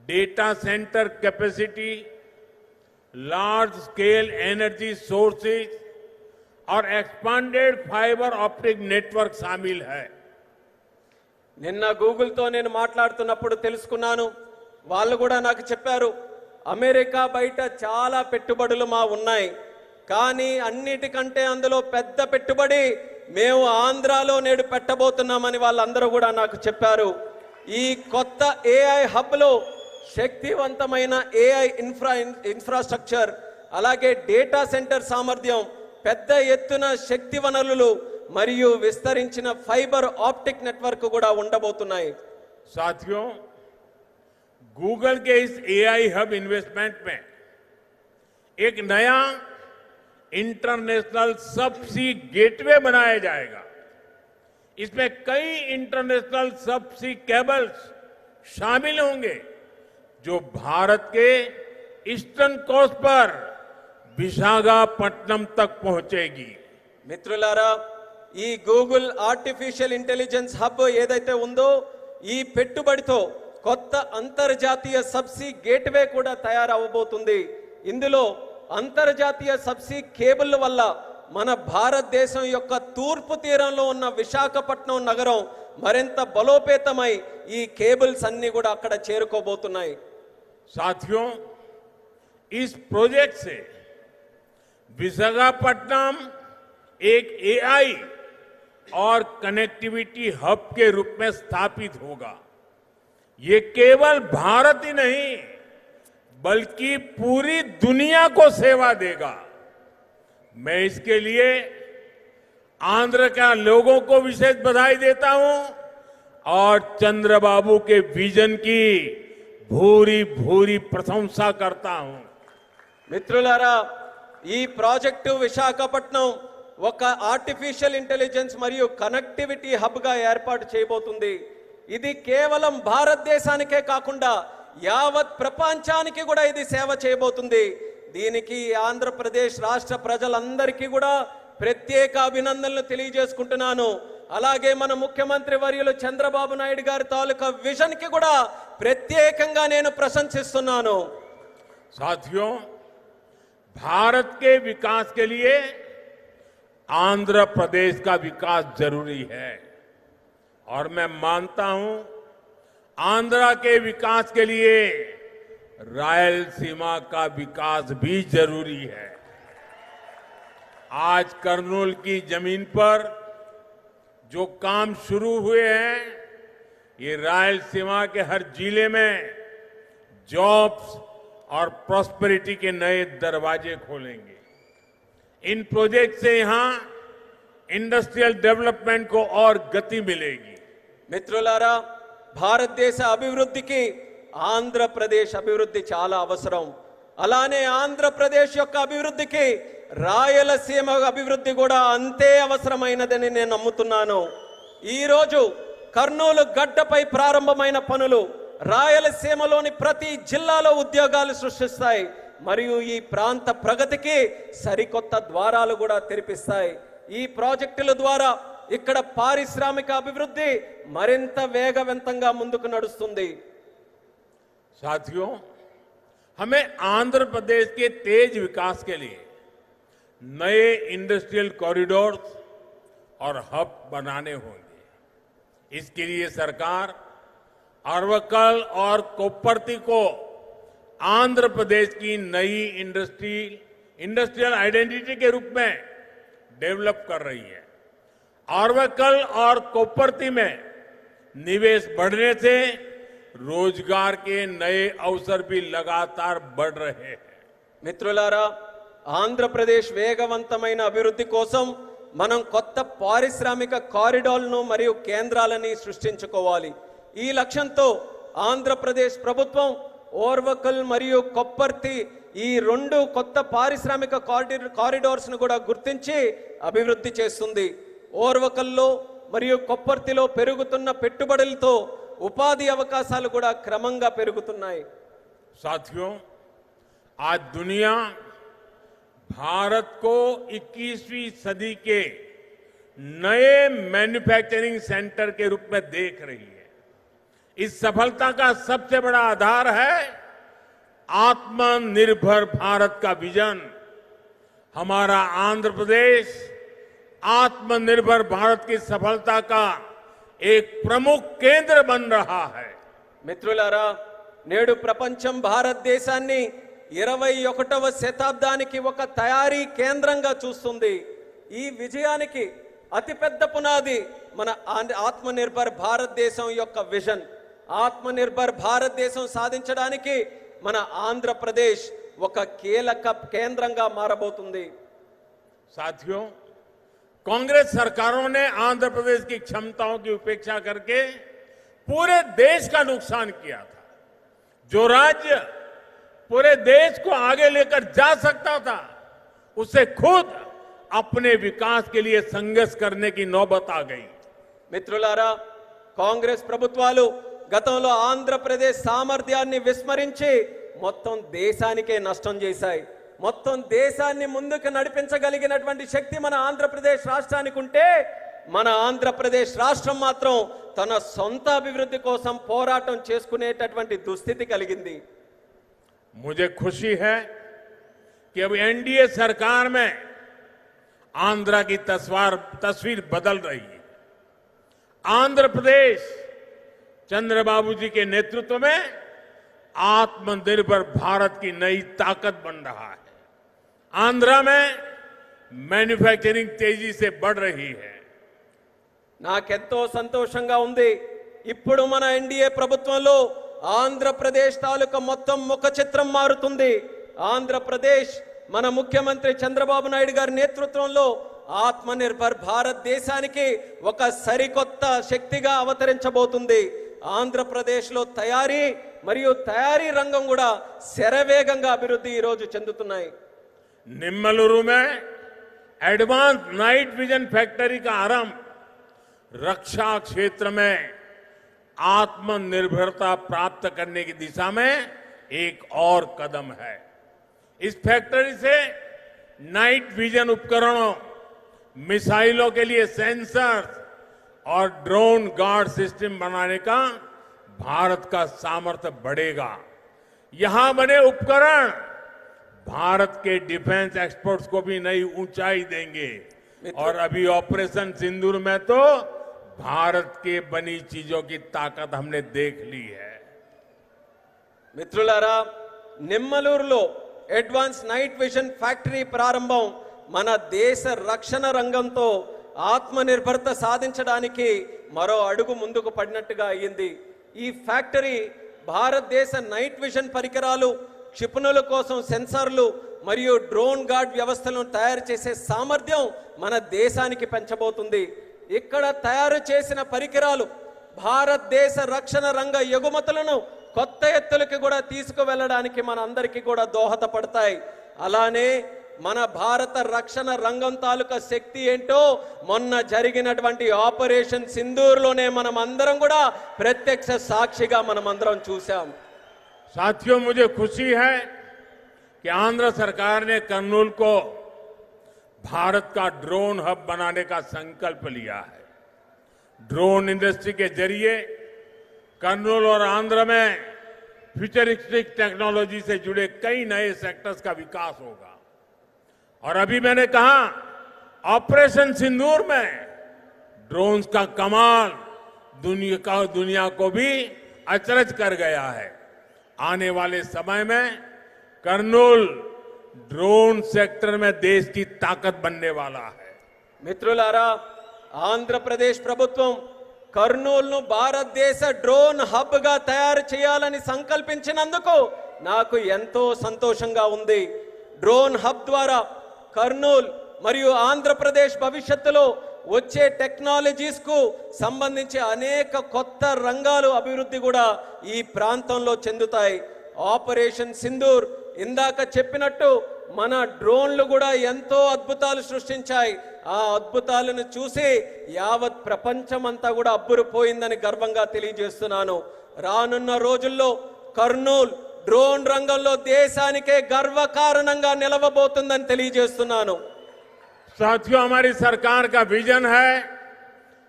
data centre capacity, large scale energy sources और एक्सपांडेड फाइबर ऑप्टिक नेटवर्क शामिल है। నిన్న గూగుల్తో నేను మాట్లాడుతున్నప్పుడు తెలుసుకున్నాను, వాళ్ళు కూడా నాకు చెప్పారు, అమెరికా బయట చాలా పెట్టుబడులు మా ఉన్నాయి, కానీ అన్నిటికంటే అందులో పెద్ద పెట్టుబడి మేము ఆంధ్రాలో నేడు పెట్టబోతున్నామని వాళ్ళందరూ కూడా నాకు చెప్పారు. ఈ కొత్త ఏఐ హబ్లో శక్తివంతమైన ఏఐ ఇన్ఫ్రాస్ట్రక్చర్, అలాగే డేటా సెంటర్ సామర్థ్యం, పెద్ద ఎత్తున శక్తి వనరులు మరియు విస్తరించిన ఫైబర్ ఆప్టిక్ నెట్వర్క్ కూడా ఉండబోతున్నాయి. साथियों, गूगल के इस एआई हब इन्वेस्टमेंट में एक नया इंटरनेशनल सबसी गेटवे बनाया जाएगा। इसमें कई इंटरनेशनल सबसी केबल्स शामिल होंगे जो भारत के ईस्टर्न कोस्ट पर विशाखापट्टनम तक पहुंचेगी। మిత్రులారా, ఈ గూగుల్ ఆర్టిఫిషియల్ ఇంటెలిజెన్స్ హబ్ ఏదైతే ఉందో, ఈ పెట్టుబడితో కొత్త అంతర్జాతీయ సబ్సీ గేట్వే కూడా తయారవబోతుంది. ఇందులో అంతర్జాతీయ సబ్సీ కేబుల్ వల్ల మన భారతదేశం యొక్క తూర్పు తీరంలో ఉన్న విశాఖపట్నం నగరం మరింత బలోపేతమై ఈ కేబుల్స్ అన్ని కూడా అక్కడ చేరుకోబోతున్నాయి. साथियों, इस प्रोजेक्ट से विशाखापट्टनम एक एआई और कनेक्टिविटी हब के रूप में स्थापित होगा। ये केवल भारत ही नहीं बल्कि पूरी दुनिया को सेवा देगा। मैं इसके लिए आंध्र के लोगों को विशेष बधाई देता हूं और चंद्रबाबू के विजन की भूरी भूरी प्रशंसा करता हूं। మిత్రులారా, ఈ ప్రాజెక్టు విశాఖపట్నం ఒక ఆర్టిఫిషియల్ ఇంటెలిజెన్స్ మరియు కనెక్టివిటీ హబ్గా ఏర్పాటు చేయబోతుంది. ఇది కేవలం భారతదేశానికే కాకుండా యావత్ ప్రపంచానికి కూడా ఇది సేవ చేయబోతుంది. దీనికి ఆంధ్రప్రదేశ్ రాష్ట్ర ప్రజలందరికీ కూడా ప్రత్యేక అభినందనలు తెలియజేసుకుంటున్నాను. అలాగే మన ముఖ్యమంత్రి వర్యులు చంద్రబాబు నాయుడు గారి తాలూకా విజన్ కి కూడా ప్రత్యేకంగా నేను ప్రశంసిస్తున్నాను. साथियों, भारत के विकास के लिए आंध्र प्रदेश का विकास जरूरी है और मैं मानता हूं आंध्र के विकास के लिए रायलसीमा का विकास भी जरूरी है। आज कर्नूल की जमीन पर जो काम शुरू हुए हैं, ये रायलसीमा के हर जिले में जॉब्स और प्रॉस्पेरिटी के नए दरवाजे खोलेंगे। इन प्रोजेक्ट से यहां इंडस्ट्रियल डेवलपमेंट को और गति मिलेगी। మిత్రులారా, భారతదేశ అభివృద్ధికి ఆంధ్రప్రదేశ్ అభివృద్ధి చాలా అవసరం. అలానే ఆంధ్రప్రదేశ్ యొక్క అభివృద్ధికి రాయలసీమ అభివృద్ధి కూడా అంతే అవసరమైనదని నేను నమ్ముతున్నాను. ఈ రోజు కర్నూలు గడ్డపై ప్రారంభమైన పనులు రాయలసీమలోని ప్రతి జిల్లాలో ఉద్యోగాలు సృష్టిస్తాయి. మరియు ఈ ప్రాంత ప్రగతికి సరికొత్త ద్వారాలు కూడా తెరిపిస్తాయి. ఈ ప్రాజెక్టుల ద్వారా ఇక్కడ పారిశ్రామిక అభివృద్ధి మరింత వేగవంతంగా ముందుకు నడుస్తుంది. साथियों, हमें आंध्र प्रदेश के तेज विकास के लिए नए इंडस्ट्रियल कॉरिडोर्स और हब बनाने होंगे. इसके लिए सरकार अरवक्कल और कोप्परती को आंध्र प्रदेश की नई इंडस्ट्रियल आइडेंटिटी के रूप में डेवलप कर रही है. अरवक्कल और कोप्परती में निवेश बढ़ने से रोजगार के नए अवसर भी लगातार बढ़ रहे हैं. మిత్రులారా, ఆంధ్రప్రదేశ్ వేగవంతమైన అభివృద్ధి కోసం మనం కొత్త పారిశ్రామిక కారిడార్లను మరియు కేంద్రాలని సృష్టించుకోవాలి. ఈ లక్ష్యంతో ఆంధ్రప్రదేశ్ ప్రభుత్వం ఓర్వకల్ మరియు కొప్పర్తి ఈ రెండు కొత్త పారిశ్రామిక కారిడార్స్ ను కూడా గుర్తించి అభివృద్ధి చేస్తుంది. ఓర్వకల్లో మరియు కొప్పర్తిలో పెరుగుతున్న పెట్టుబడులతో ఉపాధి అవకాశాలు కూడా క్రమంగా పెరుగుతున్నాయి. साथियों, आज दुनिया भारत को 21वीं सदी के नए मैन्युफैक्चरिंग सेंटर के रूप में देख रही है. इस सफलता का सबसे बड़ा आधार है आत्मनिर्भर भारत का विजन. हमारा आंध्र प्रदेश आत्मनिर्भर भारत की सफलता का एक प्रमुख केंद्र बन रहा है. మిత్రులారా, నేడు ప్రపంచం భారతదేశాన్ని 21వ శతాబ్దానికి ఒక తయారీ కేంద్రంగా చూస్తుంది. ఈ విజయానికి అతిపెద్ద పునాది మన ఆత్మనిర్భర్ భారతదేశం యొక్క విజన్. ఆత్మనిర్భర్ భారతదేశం సాధించడానికి మన ఆంధ్రప్రదేశ్ ఒక కీలక కేంద్రంగా మారబోతుంది. साथियों, कांग्रेस सरकारों ने आंध्र प्रदेश की क्षमताओं की उपेक्षा करके पूरे देश का नुकसान किया था. जो राज्य पूरे देश को आगे लेकर जा सकता था, उसे खुद अपने विकास के लिए संघर्ष करने की नौबत आ गई. మిత్రులారా, కాంగ్రెస్ ప్రభుత్వాలు గతంలో ఆంధ్రప్రదేశ్ సామర్థ్యాన్ని విస్మరించి మొత్తం దేశానికే నష్టం చేశాయి. మొత్తం దేశాన్ని ముందుకు నడిపించగలిగినటువంటి శక్తి మన ఆంధ్రప్రదేశ్ రాష్ట్రానికి ఉంటే, మన ఆంధ్రప్రదేశ్ రాష్ట్రం మాత్రం తన సొంత అభివృద్ధి కోసం పోరాటం చేసుకునేటటువంటి దుస్థితి కలిగింది. मुझे खुशी है कि अब एनडीए सरकार में आंध्र की तस्वीर बदल रही है. आंध्र प्रदेश चंद्रबाबू जी के नेतृत्व में आत्मनिर्भर भारत की नई ताकत बन रहा है. आंध्र में मैन्युफैक्चरिंग तेजी से बढ़ रही है. నాకెంతో సంతోషంగా ఉంది. ఇప్పుడు మన ఎన్డీఏ ప్రభుత్వంలో ఆంధ్రప్రదేశ్ తాలూకా మొత్తం ముఖ చిత్రం మారుతుంది. ఆంధ్రప్రదేశ్ మన ముఖ్యమంత్రి చంద్రబాబు నాయుడు గారి నేతృత్వంలో ఆత్మనిర్భర్ భారతదేశానికి ఒక సరికొత్త శక్తిగా అవతరించబోతుంది. ఆంధ్రప్రదేశ్లో తయారీ మరియు తయారీ రంగం కూడా శరవేగంగా అభివృద్ధి ఈ రోజు చెందుతున్నాయి. निम्मलुरु में एडवांस नाइट विजन फैक्ट्री का आरंभ रक्षा क्षेत्र में आत्मनिर्भरता प्राप्त करने की दिशा में एक और कदम है. इस फैक्ट्री से नाइट विजन उपकरणों, मिसाइलों के लिए सेंसर और ड्रोन गार्ड सिस्टम बनाने का भारत का सामर्थ्य बढ़ेगा. यहां बने उपकरण भारत के डिफेंस एक्सपोर्ट्स को भी नई ऊंचाई देंगे. और अभी ऑपरेशन सिंदूर में तो भारत के बनी चीजों की ताकत हमने देख ली है. మిత్రులారా, నిమ్మలూరులో అడ్వాన్స్ నైట్ విజన్ ఫ్యాక్టరీ ప్రారంభం మన దేశ రక్షణ రంగంతో ఆత్మనిర్భరత సాధించడానికి మరో అడుగు ముందుకు పడినట్టుగా అయ్యింది. ఈ ఫ్యాక్టరీ భారతదేశ నైట్ విజన్ పరికరాలు, క్షిపణుల కోసం సెన్సార్లు మరియు డ్రోన్ గార్డ్ వ్యవస్థలను తయారు చేసే సామర్థ్యం మన దేశానికి పెంచబోతుంది. ఇక్కడ తయారు చేసిన పరికరాలు భారతదేశ రక్షణ రంగ ఎగుమతులను కొత్త ఎత్తులకి కూడా తీసుకువెళ్ళడానికి మనందరికీ కూడా దోహదపడతాయి. అలానే మన భారత రక్షణ రంగం తాలూకా శక్తి ఏంటో మొన్న జరిగినటువంటి ఆపరేషన్ సింధూర్లోనే మనం అందరం కూడా ప్రత్యక్ష సాక్షిగా మనం అందరం చూసాం. साथियों, मुझे खुशी है कि आंध्र सरकार ने कर्नूल को भारत का ड्रोन हब बनाने का संकल्प लिया है। ड्रोन इंडस्ट्री के जरिए कर्नूल और आंध्र में फ्यूचरिस्टिक टेक्नोलॉजी से जुड़े कई नए सेक्टर्स का विकास होगा। और अभी मैंने कहा ऑपरेशन सिंदूर में ड्रोन्स का कमाल दुनिया को भी अचरज कर गया है। आने वाले समय में कर्नूल ड्रोन सेक्टर में देश की ताकत बनने वाला है। మిత్రులారా, ఆంధ్రప్రదేశ్ ప్రభుత్వం కర్నూలును భారతదేశ డ్రోన్ హబ్ గా తయారు చేయాలని సంకల్పించినందుకు నాకు ఎంతో సంతోషంగా ఉంది. డ్రోన్ హబ్ ద్వారా కర్నూలు మరియు ఆంధ్రప్రదేశ్ భవిష్యత్తులో వచ్చే టెక్నాలజీస్ కు సంబంధించి అనేక కొత్త రంగాలు అభివృద్ధి కూడా ఈ ప్రాంతంలో చెందుతాయి. ఆపరేషన్ సింధూర్ ఇందాక చెప్పినట్టు మన డ్రోన్లు కూడా ఎంతో అద్భుతాలు సృష్టించాయి. ఆ అద్భుతాలను చూసి యావత్ ప్రపంచమంతా కూడా అబ్బురుపోయిందని గర్వంగా తెలియజేస్తున్నాను. రానున్న రోజుల్లో కర్నూలు డ్రోన్ రంగంలో దేశానికే గర్వకారణంగా నిలవబోతుందని తెలియజేస్తున్నాను. साथियों, हमारी सरकार का विजन है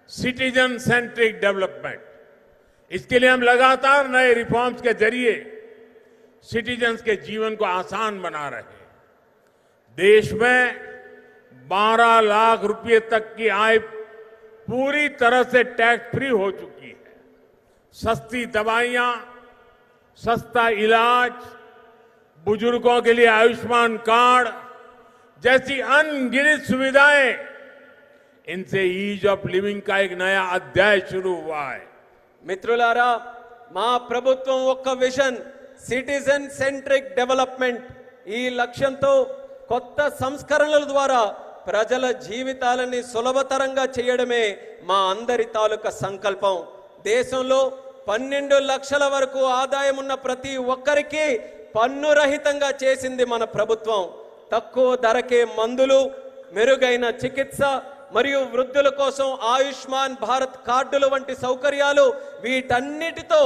सिटीजन सेंट्रिक डेवलपमेंट। इसके लिए हम लगातार नए रिफॉर्म्स के जरिए सिटीजन्स के जीवन को आसान बना रहे हैं। देश में 12 लाख रुपए तक की आय पूरी तरह से टैक्स फ्री हो चुकी है। सस्ती दवाइयां, सस्ता इलाज, बुजुर्गों के लिए आयुष्मान कार्ड जैसी अनगिनत सुविधाएं, इनसे ईज ऑफ लिविंग का एक नया अध्याय शुरू हुआ है। మిత్రులారా, మా ప్రభుత్వం ఒక్క విజన్ సిటిజన్ సెంట్రిక్ డెవలప్మెంట్ ఈ లక్ష్యంతో కొత్త సంస్కరణల ద్వారా ప్రజల జీవితాలని సులభతరంగా చేయడమే మా అందరి తాలూకా సంకల్పం. దేశంలో 12 లక్షల వరకు ఆదాయం ఉన్న ప్రతి ఒక్కరికి పన్ను రహితంగా చేసింది మన ప్రభుత్వం. తక్కువ ధరకే మందులు, మెరుగైన చికిత్స మరియు వృద్ధుల కోసం ఆయుష్మాన్ భారత్ కార్డులు వంటి సౌకర్యాలు, వీటన్నిటితో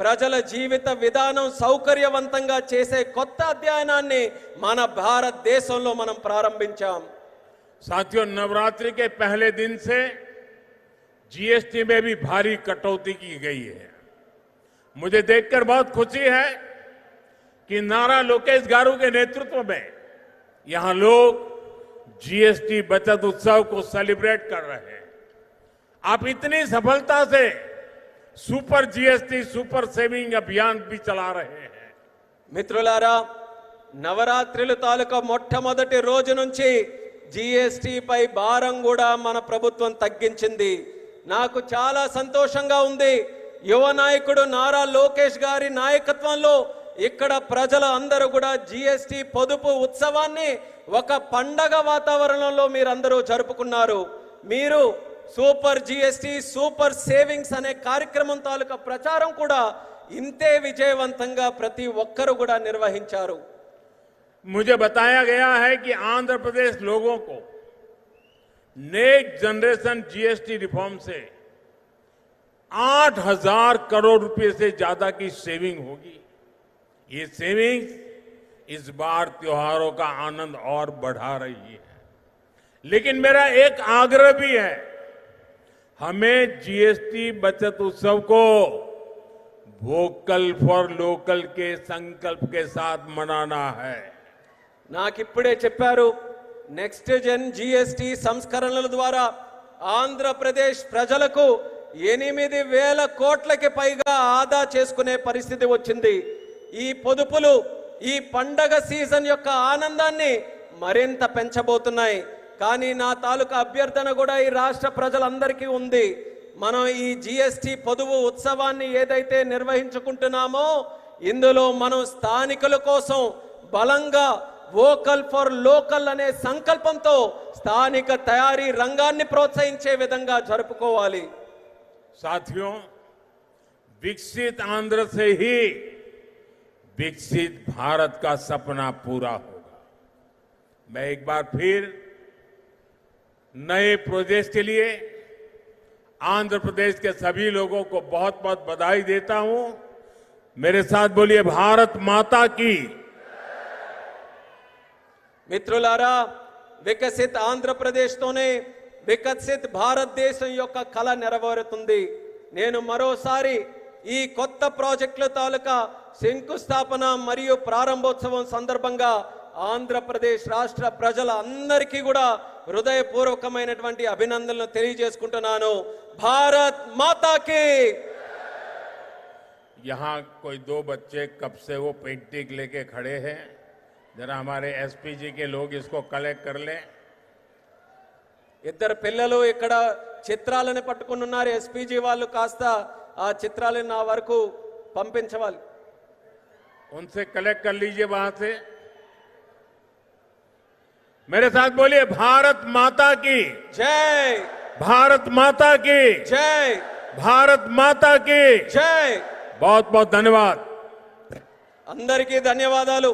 ప్రజల జీవిత విధానం సౌకర్యవంతంగా చేసే కొత్త అధ్యయనాన్ని మన భారతదేశంలో మనం ప్రారంభించాం. साथियों, नवरात्रि के पहले दिन से जीएसटी में भी भारी कटौती की गई है। मुझे देखकर बहुत खुशी है कि नारा लोकेश गारू के नेतृत्व में यहां लोग जीएसटी बचत उत्सव को सेलिब्रेट कर रहे हैं। आप इतनी सफलता से सुपर जीएसटी सुपर सेविंग अभियान भी चला रहे हैं। మిత్రులారా, నవరాత్రుల తాలూకా మొట్టమొదటి రోజు నుంచి జీఎస్టీ పై భారం కూడా మన ప్రభుత్వం తగ్గించింది. నాకు చాలా సంతోషంగా ఉంది. యువ నాయకుడు నారా లోకేష్ గారి నాయకత్వంలో ఇక్కడ ప్రజల అందరూ కూడా జీఎస్టీ పొదుపు ఉత్సవాన్ని ఒక పండగ వాతావరణంలో మీరందరూ జరుపుకున్నారు. మీరు సూపర్ జీఎస్టీ సూపర్ సేవింగ్స్ అనే కార్యక్రమం తాలూకా ప్రచారం కూడా ఇంతే విజయవంతంగా ప్రతి ఒక్కరు కూడా నిర్వహించారు. मुझे बताया गया है कि आंध्र प्रदेश लोगों को नेक्स्ट जनरेशन जीएसटी रिफॉर्म से 8,000 करोड़ रुपए से ज्यादा की सेविंग होगी। ये सेविंग्स इस बार त्योहारों का आनंद और बढ़ा रही है। लेकिन मेरा एक आग्रह भी है, हमें जीएसटी बचत उत्सव को वोकल फॉर लोकल के संकल्प के साथ मनाना है। నాకిప్పుడే చెప్పారు, నెక్స్ట్ జన్ జీఎస్టీ సంస్కరణల ద్వారా ఆంధ్రప్రదేశ్ ప్రజలకు 8,000 కోట్లకి పైగా ఆదా చేసుకునే పరిస్థితి వచ్చింది. ఈ పొదుపులు ఈ పండగ సీజన్ యొక్క ఆనందాన్ని మరింత పెంచబోతున్నాయి. కానీ నా తాలూకా అభ్యర్థన కూడా ఈ రాష్ట్ర ప్రజలందరికీ ఉంది. మనం ఈ జీఎస్టీ పొదుపు ఉత్సవాన్ని ఏదైతే నిర్వహించుకుంటున్నామో ఇందులో మనం స్థానికుల కోసం బలంగా వోకల్ ఫర్ లోకల్ అనే సంకల్పంతో స్థానిక తయారీ రంగాన్ని ప్రోత్సహించే విధంగా జరుపుకోవాలి. साथियों, विकसित आंध्र से ही विकसित भारत का सपना पूरा होगा। मैं एक बार फिर नए प्रोजेक्ट के लिए आंध्र प्रदेश के सभी लोगों को बहुत बहुत बधाई देता हूं। मेरे साथ बोलिए, भारत माता की। మిత్రులారా, వికసిత్ ఆంధ్రప్రదేశ్తోనే వికసిత్ భారతదేశం యొక్క కళ నెరవేరుతుంది. నేను మరోసారి ఈ కొత్త ప్రాజెక్టుల తాలూకా శంకుస్థాపన మరియు ప్రారంభోత్సవం సందర్భంగా ఆంధ్రప్రదేశ్ రాష్ట్ర ప్రజల అందరికీ కూడా హృదయపూర్వకమైనటువంటి అభినందనలు తెలియజేసుకుంటున్నాను. భారత్ మాతాకి. यहाँ कोई दो बच्चे कब से वो पेंटिंग लेके खड़े हैं, जरा हमारे एसपीजी के लोग इसको कलेक्ट कर लें. ఇద్దరు పిల్లలు ఇక్కడ చిత్రాలను పట్టుకుని ఉన్నారు. ఎస్పీజీ వాళ్ళు కాస్త ఆ చిత్రాలను నా వరకు పంపించవాలి. उनसे कलेक्ट कर लीजिए वहां से. मेरे साथ बोलिए भारत माता की, జై भारत माता की, జై भारत माता की. జై. बहुत बहुत धन्यवाद. అందరికీ ధన్యవాదాలు.